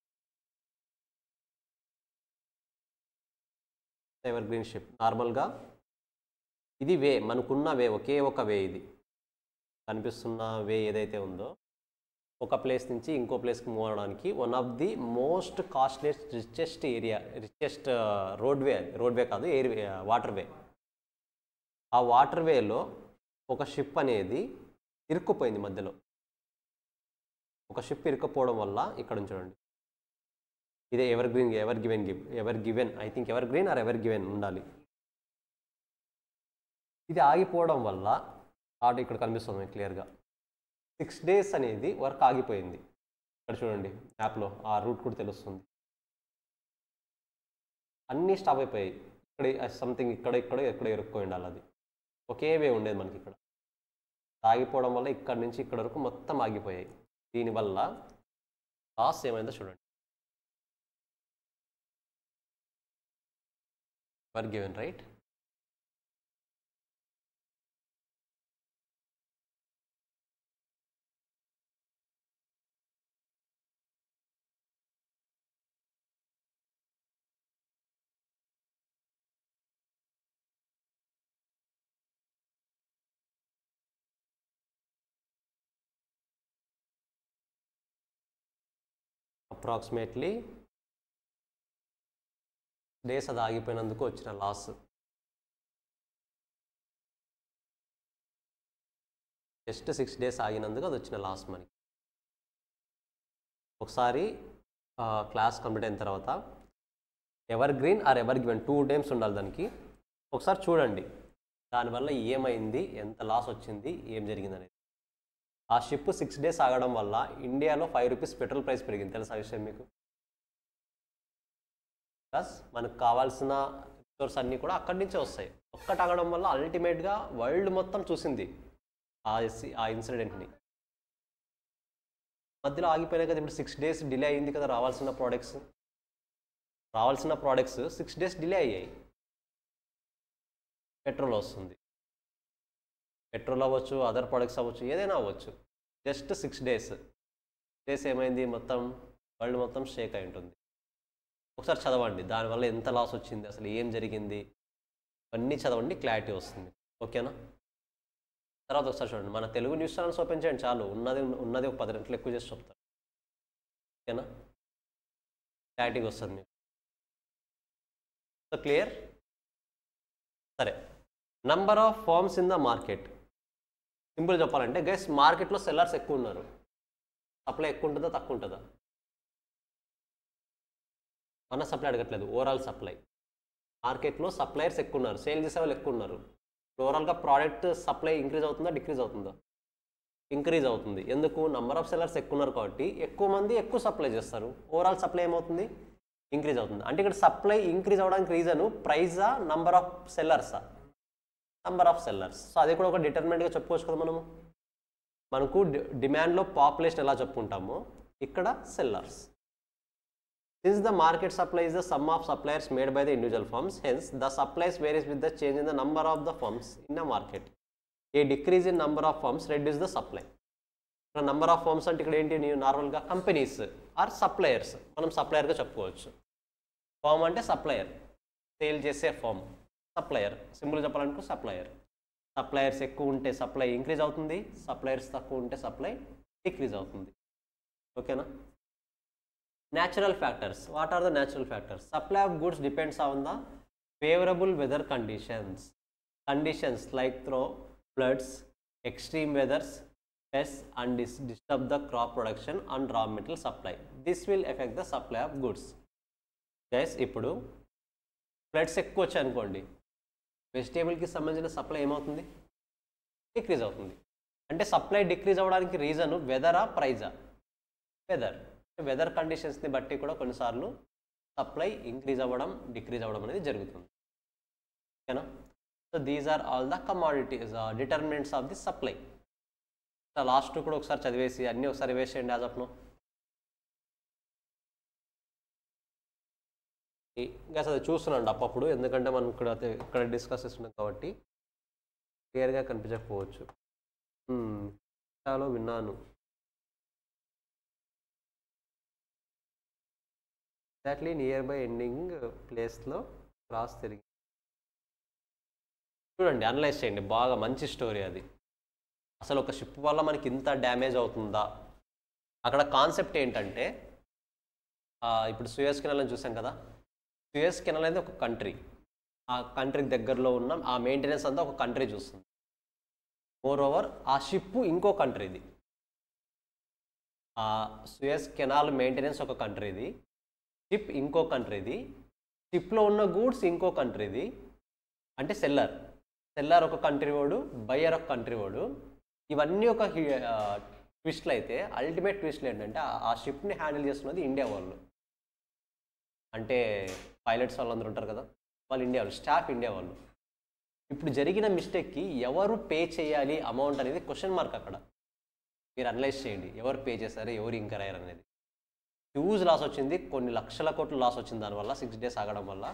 Evergreen ship. నార్మల్గా ఇది వే, మనకున్న వే ఒకే ఒక వే, ఇది కనిపిస్తున్న వే ఏదైతే ఉందో ఒక place నుంచి ఇంకో ప్లేస్కి మూవ్ అవడానికి one of the most costliest richest roadway కాదు, వాటర్ వే. ఆ వాటర్ వేలో ఒక షిప్ అనేది ఇరుక్కుపోయింది మధ్యలో. ఒక షిప్ ఇరుక్కుపోవడం వల్ల ఇక్కడ చూడండి, ఇదే ever given I think ever green are ever given ఉండాలి. ఇది ఆగిపోవడం వల్ల ఇక్కడ కనిపిస్తుంది క్లియర్గా 6 days అనేది వర్క్ ఆగిపోయింది. ఇక్కడ చూడండి మ్యాప్లో ఆ రూట్ కూడా తెలుస్తుంది. అన్నీ స్టాప్ అయిపోయాయి. ఇక్కడ సంథింగ్ ఇక్కడ ఇరుక్కొని ఉండాలి. అది ఒకే వే ఉండేది మనకి. ఇక్కడ ఆగిపోవడం వల్ల ఇక్కడ నుంచి ఇక్కడ వరకు మొత్తం ఆగిపోయాయి. దీనివల్ల లాస్ ఏమైందో చూడండి. Were given right. Approximately days అది ఆగిపోయినందుకు వచ్చిన లాస్. జస్ట్ 6 days ఆగినందుకు అది వచ్చిన లాస్ మనకి. ఒకసారి క్లాస్ కంప్లీట్ అయిన తర్వాత ever green are ever given 2 times ఉండాలి దానికి. ఒకసారి చూడండి దానివల్ల ఏమైంది, ఎంత లాస్ వచ్చింది, ఏం జరిగింది అనేది. ఆ షిప్ 6 days ఆగడం వల్ల ఇండియాలో 5 rupees పెట్రోల్ ప్రైస్ పెరిగింది. తెలుసా విషయం మీకు? ప్లస్ మనకు కావాల్సిన రిసోర్స్ అన్నీ కూడా అక్కడి నుంచే వస్తాయి. ఒక్కటి ఆగడం వల్ల అల్టిమేట్గా వరల్డ్ మొత్తం చూసింది ఆ ఇన్సిడెంట్ని. మధ్యలో ఆగిపోయినాయి కదా. ఇప్పుడు 6 days డిలే అయింది కదా. రావాల్సిన ప్రోడక్ట్స్ 6 days డిలే అయ్యాయి. పెట్రోల్ వస్తుంది, పెట్రోల్ అవ్వచ్చు, అదర్ ప్రోడక్ట్స్ అవ్వచ్చు, ఏదైనా అవ్వచ్చు. జస్ట్ 6 days ఏమైంది, మొత్తం వరల్డ్ మొత్తం షేక్ అయి ఉంటుంది. ఒకసారి చదవండి దానివల్ల ఎంత లాస్ వచ్చింది, అసలు ఏం జరిగింది, అన్నీ చదవండి, క్లారిటీ వస్తుంది. ఓకేనా? తర్వాత ఒకసారి చూడండి, మన తెలుగు న్యూస్ ఛానల్స్ ఓపెన్ చేయండి చాలు. ఉన్నది ఒక 10 గంటలు ఎక్కువ చేసి చెప్తారు. ఓకేనా? క్లారిటీగా వస్తుంది మీకు. So clear? సరే, number of firms in the market. Simple చెప్పాలంటే గైస్, మార్కెట్లో సెల్లర్స్ ఎక్కువ ఉన్నారు. సప్లై ఎక్కువ ఉంటుందా తక్కువ ఉంటుందా? మన సప్లై అడగట్లేదు, ఓవరాల్ సప్లై. మార్కెట్లో సప్లయర్స్ ఎక్కువ ఉన్నారు, సేల్ చేసే వాళ్ళు ఎక్కువ ఉన్నారు. ఓవరాల్గా ప్రోడక్ట్ సప్లై ఇంక్రీజ్ అవుతుందా, డిక్రీజ్ అవుతుందా? ఇంక్రీజ్ అవుతుంది. ఎందుకు? నంబర్ ఆఫ్ సెల్లర్స్ ఎక్కువ ఉన్నారు కాబట్టి ఎక్కువ మంది ఎక్కువ సప్లై చేస్తారు. ఓవరాల్ సప్లై ఏమవుతుంది? ఇంక్రీజ్ అవుతుంది. అంటే ఇక్కడ సప్లై ఇంక్రీజ్ అవ్వడానికి రీజను ప్రైజా, నంబర్ ఆఫ్ సెల్లర్సా? Number of sellers. సో అది కూడా ఒక డిటర్మినెంట్గా చెప్పుకోవచ్చు కదా మనము. మనకు డిమాండ్లో పాపులేషన్ ఎలా చెప్పుకుంటామో ఇక్కడ sellers. Since the market supply is the sum of suppliers made by the individual firms, hence the supplies varies with the change in the number of the firms in a market. A decrease in number of firms reduce the supply. The number of firms అంటే ఇక్కడ ఏంటి? నార్మల్గా companies are suppliers, మనం సప్లయర్గా చెప్పుకోవచ్చు. Firm అంటే supplier, sale చేసే firm supplier. Simple చెప్పాలనుకో supplier. Suppliers ఎక్కువ ఉంటే సప్లై ఇంక్రీజ్ అవుతుంది, సప్లయర్స్ తక్కువ ఉంటే సప్లై డిక్రీజ్ అవుతుంది. ఓకేనా? Natural factors. What are the natural factors? Supply of goods depends on the favorable weather conditions. Conditions like floods, extreme weathers, pests and disturb the crop production and raw material supply. This will affect the supply of goods. Guys, ఇప్పుడు floods ఎక్కువ వచ్చాయి అనుకోండి, వెజిటేబుల్కి సంబంధించిన supply ఏమవుతుంది? Decrease అవుతుంది. అంటే supply decrease అవ్వడానికి reason వెదరా, ప్రైజా? Weather. Weather కండిషన్స్ని బట్టి కూడా కొన్నిసార్లు సప్లై ఇంక్రీజ్ అవ్వడం, డిక్రీజ్ అవ్వడం అనేది జరుగుతుంది. ఓకేనా? So these are all the commodities determinants of the supply. Last కూడా ఒకసారి చదివేసి అన్నీ ఒకసారి వేసేయండి యాజ్ ఆఫ్ నో. ఇంకా అది చూస్తున్నాండి అప్పుడు, ఎందుకంటే మనం ఇక్కడ డిస్కస్ చేస్తున్నాం కాబట్టి క్లియర్గా కనిపించకపోవచ్చు. చాలా విన్నాను. ఎగ్జాక్ట్లీ నియర్ బై ఎండింగ్ ప్లేస్లో క్రాస్ తిరిగి చూడండి, అనలైజ్ చేయండి బాగా. మంచి స్టోరీ అది. అసలు ఒక షిప్ వల్ల మనకి ఇంత డ్యామేజ్ అవుతుందా? అక్కడ కాన్సెప్ట్ ఏంటంటే, ఇప్పుడు సూయజ్ కెనాల్ అని చూసాం కదా. సూయజ్ కెనాల్ అనేది ఒక కంట్రీ, ఆ కంట్రీకి దగ్గరలో ఉన్న ఆ మెయింటెనెన్స్ అంతా ఒక కంట్రీ చూస్తుంది. మోర్ ఓవర్ ఆ షిప్ ఇంకో కంట్రీది. ఆ సూయజ్ కెనాల్ మెయింటెనెన్స్ ఒక కంట్రీది, షిప్ ఇంకో కంట్రీది, షిప్లో ఉన్న గూడ్స్ ఇంకో కంట్రీది. అంటే సెల్లర్ ఒక కంట్రీ వాడు, బయ్యర్ ఒక కంట్రీ వాడు. ఇవన్నీ ఒక ట్విస్ట్లు అయితే అల్టిమేట్ ట్విస్ట్లు ఏంటంటే ఆ షిప్ని హ్యాండిల్ చేస్తున్నది ఇండియా వాళ్ళు. అంటే పైలట్స్ వాళ్ళందరూ ఉంటారు కదా, వాళ్ళు ఇండియా వాళ్ళు, స్టాఫ్ ఇండియా వాళ్ళు. ఇప్పుడు జరిగిన మిస్టేక్కి ఎవరు పే చేయాలి అమౌంట్ అనేది క్వశ్చన్ మార్క్. అక్కడ మీరు అనలైజ్ చేయండి, ఎవరు పే చేశారు, ఎవరు ఇంకర్ అయ్యారు అనేది. హ్యూజ్ లాస్ వచ్చింది, కొన్ని లక్షల కోట్లు లాస్ వచ్చింది దానివల్ల, 6 days ఆగడం వల్ల.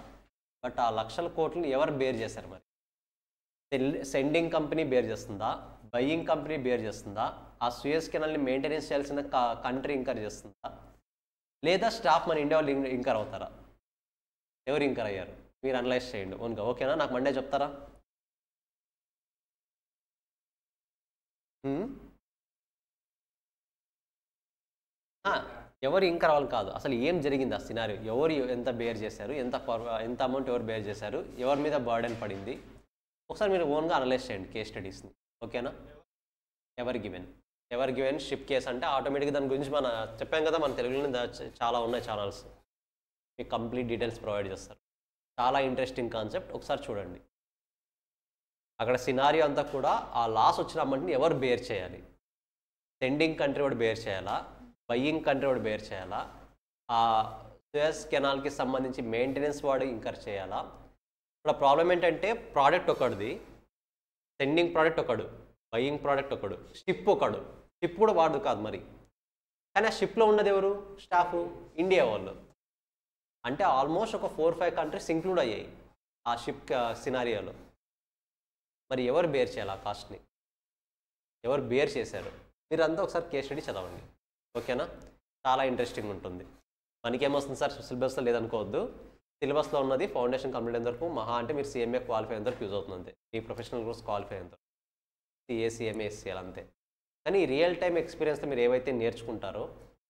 బట్ ఆ లక్షల కోట్లని ఎవరు బేర్ చేశారు మరి? సెండింగ్ కంపెనీ బేర్ చేస్తుందా, బయ్యింగ్ కంపెనీ బేర్ చేస్తుందా, ఆ సూయజ్ కెనాల్ని మెయింటెనెన్స్ చేయాల్సిన కంట్రీ ఇంకర్ చేస్తుందా, లేదా స్టాఫ్ మన ఇండియా వాళ్ళు ఇంకర్ అవుతారా? ఎవరు ఇంకర్ అయ్యారు? మీరు అనలైజ్ చేయండి ఓన్గా. ఓకేనా? నాకు మండే చెప్తారా? ఎవరు ఇంకర్ అవ్వాలి కాదు, అసలు ఏం జరిగింది ఆ సినారియో, ఎవరు ఎంత బేర్ చేశారు, ఎంత అమౌంట్ ఎవరు బేర్ చేశారు, ఎవరి మీద బర్డెన్ పడింది, ఒకసారి మీరు ఓన్గా అనలైజ్ చేయండి కేస్ స్టడీస్ని. ఓకేనా? ఎవర్ గివెన్ షిప్ కేస్ అంటే ఆటోమేటిక్గా దాని గురించి మనం చెప్పాం కదా, మన తెలుగులో చాలా ఉన్నాయి ఛానల్స్, మీకు కంప్లీట్ డీటెయిల్స్ ప్రొవైడ్ చేస్తారు. చాలా ఇంట్రెస్టింగ్ కాన్సెప్ట్, ఒకసారి చూడండి. అక్కడ సినారియో అంతా కూడా ఆ లాస్ వచ్చిన అమౌంట్ని ఎవరు బేర్ చేయాలి, సెండింగ్ కంట్రీ వాడు బేర్ చేయాలా, బయ్యింగ్ కంట్రీ వాడు బేర్ చేయాలా, ఆ సూయజ్ కెనాల్కి సంబంధించి మెయింటెనెన్స్ వాడు ఇంకర్ చేయాలా. ఇక్కడ ప్రాబ్లం ఏంటంటే ప్రోడక్ట్ ఒకటిది, సెండింగ్ ప్రోడక్ట్ ఒకడు, బయ్యింగ్ ప్రోడక్ట్ ఒకడు, షిప్ ఒకడు. షిప్ కూడా వాడు కాదు మరి, కానీ ఆ షిప్లో ఉన్నది ఎవరు? స్టాఫ్ ఇండియా వాళ్ళు. అంటే ఆల్మోస్ట్ ఒక 4-5 కంట్రీస్ ఇంక్లూడ్ అయ్యాయి ఆ షిప్ సినారియోలో. మరి ఎవరు బేర్ చేయాలి ఆ కాస్ట్ని, ఎవరు బేర్ చేశారు? మీరంతా ఒకసారి కేస్ స్టడీ చదవండి. ఓకేనా? చాలా ఇంట్రెస్టింగ్ ఉంటుంది. మనకేమొస్తుంది సార్ సిలబస్లో లేదనుకోవద్దు, సిలబస్లో ఉన్నది ఫౌండేషన్ కంప్లీట్ అయిన వరకు, మహా అంటే మీరు CMA క్వాలిఫై అయిన వరకు యూజ్ అవుతుంది అంతే. ఈ ప్రొఫెషనల్ కోర్స్ క్వాలిఫై అయిన వరకు CA, CMA, SCL అంతే. కానీ రియల్ టైం ఎక్స్పీరియన్స్తో మీరు ఏవైతే నేర్చుకుంటారో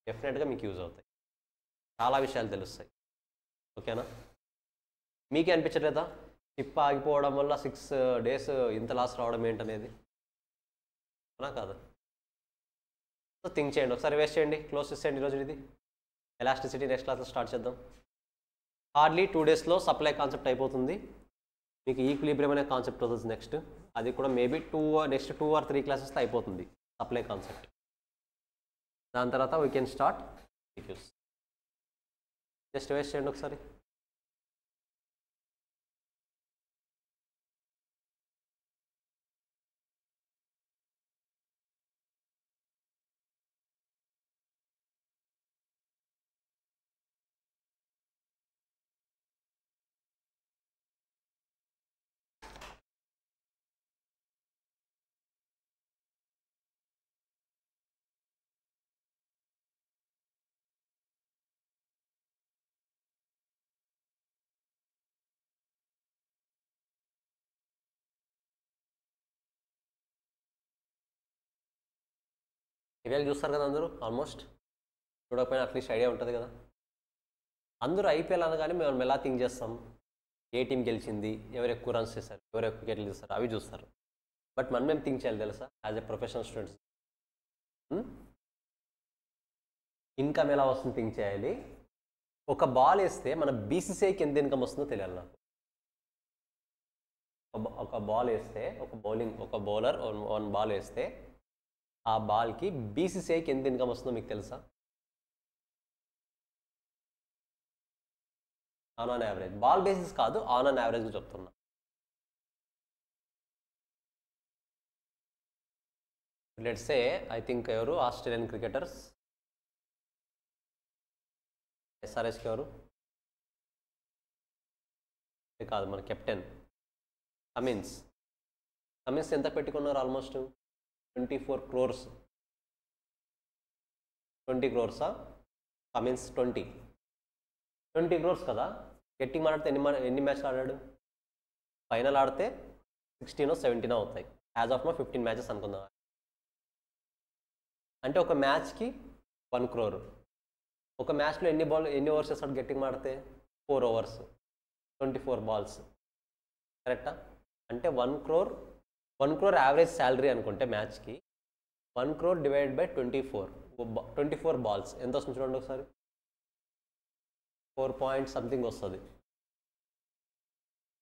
డెఫినెట్గా మీకు యూజ్ అవుతాయి, చాలా విషయాలు తెలుస్తాయి. ఓకేనా? మీకే అనిపించలేదా షిప్ ఆగిపోవడం వల్ల 6 days ఇంత లాస్ రావడం ఏంటనేది? అవునా కాదు? సో థింక్ చేయండి, ఒకసారి వేస్ట్ చేయండి, క్లోజ్ చేసేయండి ఈరోజు. ఇది ఎలాస్టిసిటీ నెక్స్ట్ క్లాస్లో స్టార్ట్ చేద్దాం. హార్డ్లీ 2 డేస్లో సప్లై కాన్సెప్ట్ అయిపోతుంది. మీకు ఈక్విలిబ్రియం అనే కాన్సెప్ట్ వస్తుంది నెక్స్ట్. అది కూడా మేబీ నెక్స్ట్ 2 or 3 క్లాసెస్తో అయిపోతుంది సప్లై కాన్సెప్ట్. దాని తర్వాత we can start MCQs. Just waste చేయండి ఒకసారి. సీరియల్ చూస్తారు కదా అందరూ, ఆల్మోస్ట్ చూడకపోయినా అట్లీస్ట్ ఐడియా ఉంటుంది కదా. అందరూ ఐపీఎల్ అనగానే మేము ఎలా థింక్ చేస్తాం, ఏ టీం గెలిచింది, ఎవరు ఎక్కువ రన్స్ చేస్తారు, ఎవరు ఎక్కువ వికెట్లు తీస్తారు, అవి చూస్తారు. బట్ మనం ఏం థింక్ చేయాలి తెలుసా, as a professional students? Income ఎలా వస్తుంది థింక్ చేయాలి. ఒక బాల్ వేస్తే మన బీసీసీఐకి ఎంత ఇన్కమ్ వస్తుందో తెలియాలి నాకు. ఒక బాల్ వేస్తే ఒక బౌలర్ 1 బాల్ వేస్తే ఆ బాల్కి బీసీసీఐకి ఎంత ఇన్కమ్ వస్తుందో మీకు తెలుసా? ఆన్ యావరేజ్, బాల్ బేసిస్ కాదు, ఆన్ యావరేజ్ చెప్తున్నా. లెట్స్ సే ఐ థింక్ ఎవరు ఆస్ట్రేలియన్ క్రికెటర్స్, ఎస్ఆర్ఎస్కి ఎవరు కాదు, మన కెప్టెన్ కమిన్స్ ఎంత పెట్టుకున్నారు? Almost 24 crores. 20 crores Cummins 20 crores కదా. గట్టిగా మాట్లాడితే ఎన్ని మ్యాచ్లు ఆడాడు? ఫైనల్ ఆడితే 16 or 17 అవుతాయి. యాజ్ ఆఫ్ నో 15 మ్యాచెస్ అనుకుందాం. అంటే ఒక మ్యాచ్కి 1 crore. ఒక మ్యాచ్లో ఎన్ని ఓవర్స్ చేస్తాడు గట్టిగా మాడితే? 4 overs, 24 balls. కరెక్టా? అంటే 1 crore యావరేజ్ శాలరీ అనుకుంటే మ్యాచ్కి 1 crore డివైడ్ బై 24 balls ఎంత వస్తుంది చూడండి ఒకసారి. 4 point something వస్తుంది.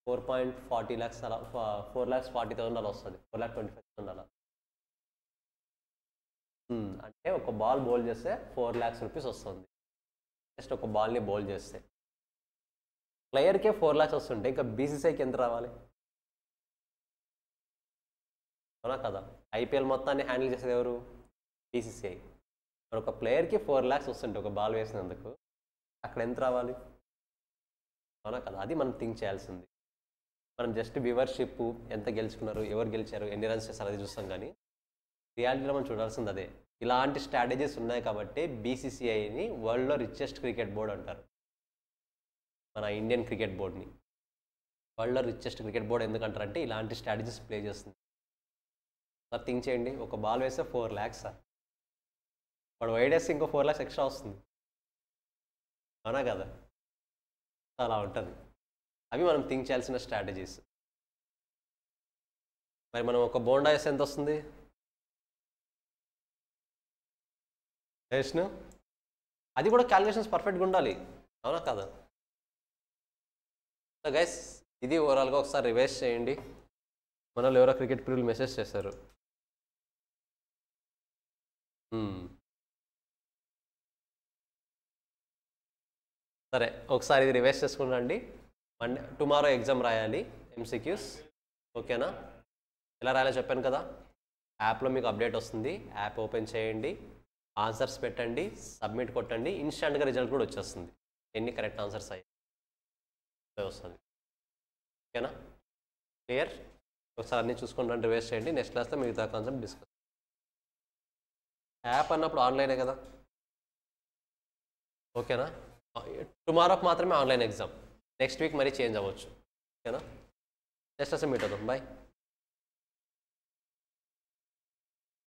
4.40 lakhs అలా, 4,40,000 అలా వస్తుంది. 4,25,000 అలా. అంటే ఒక బాల్ బౌల్ చేస్తే 4 lakhs rupees వస్తుంది. జస్ట్ ఒక బాల్ని బౌల్ చేస్తే ప్లేయర్కే 4 lakhs వస్తుంటే ఇంకా బీసీసీఐకి ఎంత రావాలి? అవునా కదా. ఐపీఎల్ మొత్తాన్ని హ్యాండిల్ చేసేది ఎవరు? బీసీసీఐ. మరి ఒక ప్లేయర్కి 4 lakhs వస్తుంటే ఒక బాల్ వేసినందుకు అక్కడ ఎంత రావాలి? అవునా కదా. అది మనం థింక్ చేయాల్సింది. మనం జస్ట్ వ్యూవర్షిప్, ఎంత గెలుచుకున్నారు, ఎవరు గెలిచారు, ఎన్ని రన్స్ చేస్తారు అది చూస్తాం. కానీ రియాలిటీలో మనం చూడాల్సింది అదే. ఇలాంటి స్ట్రాటజీస్ ఉన్నాయి కాబట్టి బీసీసీఐని వరల్డ్లో రిచెస్ట్ క్రికెట్ బోర్డ్ అంటారు. మన ఇండియన్ క్రికెట్ బోర్డ్ని వరల్డ్లో రిచెస్ట్ క్రికెట్ బోర్డ్ ఎందుకంటారంటే ఇలాంటి స్ట్రాటజీస్ ప్లే చేస్తుంది. సార్ థింక్ చేయండి, ఒక బాల్ వేస్తే 4 lakhs సార్, వాడు వైడ్ వేస్తే ఇంకో 4 lakhs ఎక్స్ట్రా వస్తుంది. అవునా కదా. అలా ఉంటుంది. అవి మనం థింక్ చేయాల్సిన స్ట్రాటజీస్. మరి మనం ఒక బోండా వేస్తే ఎంత వస్తుంది? అది కూడా క్యాలిక్యులేషన్స్ పర్ఫెక్ట్గా ఉండాలి. అవునా కదా. సో గైస్, ఇది ఓవరాల్గా ఒకసారి రివైజ్ చేయండి. మనలో ఎవరో క్రికెట్ ప్రియులు మెసేజ్ చేశారు. సరే, ఒకసారి ఇది రివైజ్ చేసుకున్నాండి. టుమారో ఎగ్జామ్ రాయాలి, MCQs. ఓకేనా? ఎలా రాయాలో చెప్పాను కదా. యాప్లో మీకు అప్డేట్ వస్తుంది. యాప్ ఓపెన్ చేయండి, ఆన్సర్స్ పెట్టండి, సబ్మిట్ కొట్టండి. ఇన్స్టాంట్గా రిజల్ట్ కూడా వచ్చేస్తుంది. ఎన్ని కరెక్ట్ ఆన్సర్స్ అయ్యాయి వస్తుంది. ఓకేనా? క్లియర్? ఒకసారి అన్నీ చూసుకుంటాను, రివైజ్ చేయండి. నెక్స్ట్ క్లాస్లో మిగతా కాన్సెప్ట్ డిస్కస్. యాప్ అన్నప్పుడు ఆన్లైనే కదా. ఓకేనా? టుమారోకి మాత్రమే ఆన్లైన్ ఎగ్జామ్. నెక్స్ట్ వీక్ మరీ చేంజ్ అవ్వచ్చు. ఓకేనా? నెక్స్ట్ అసలు మీట్ అవుతాం. బాయ్.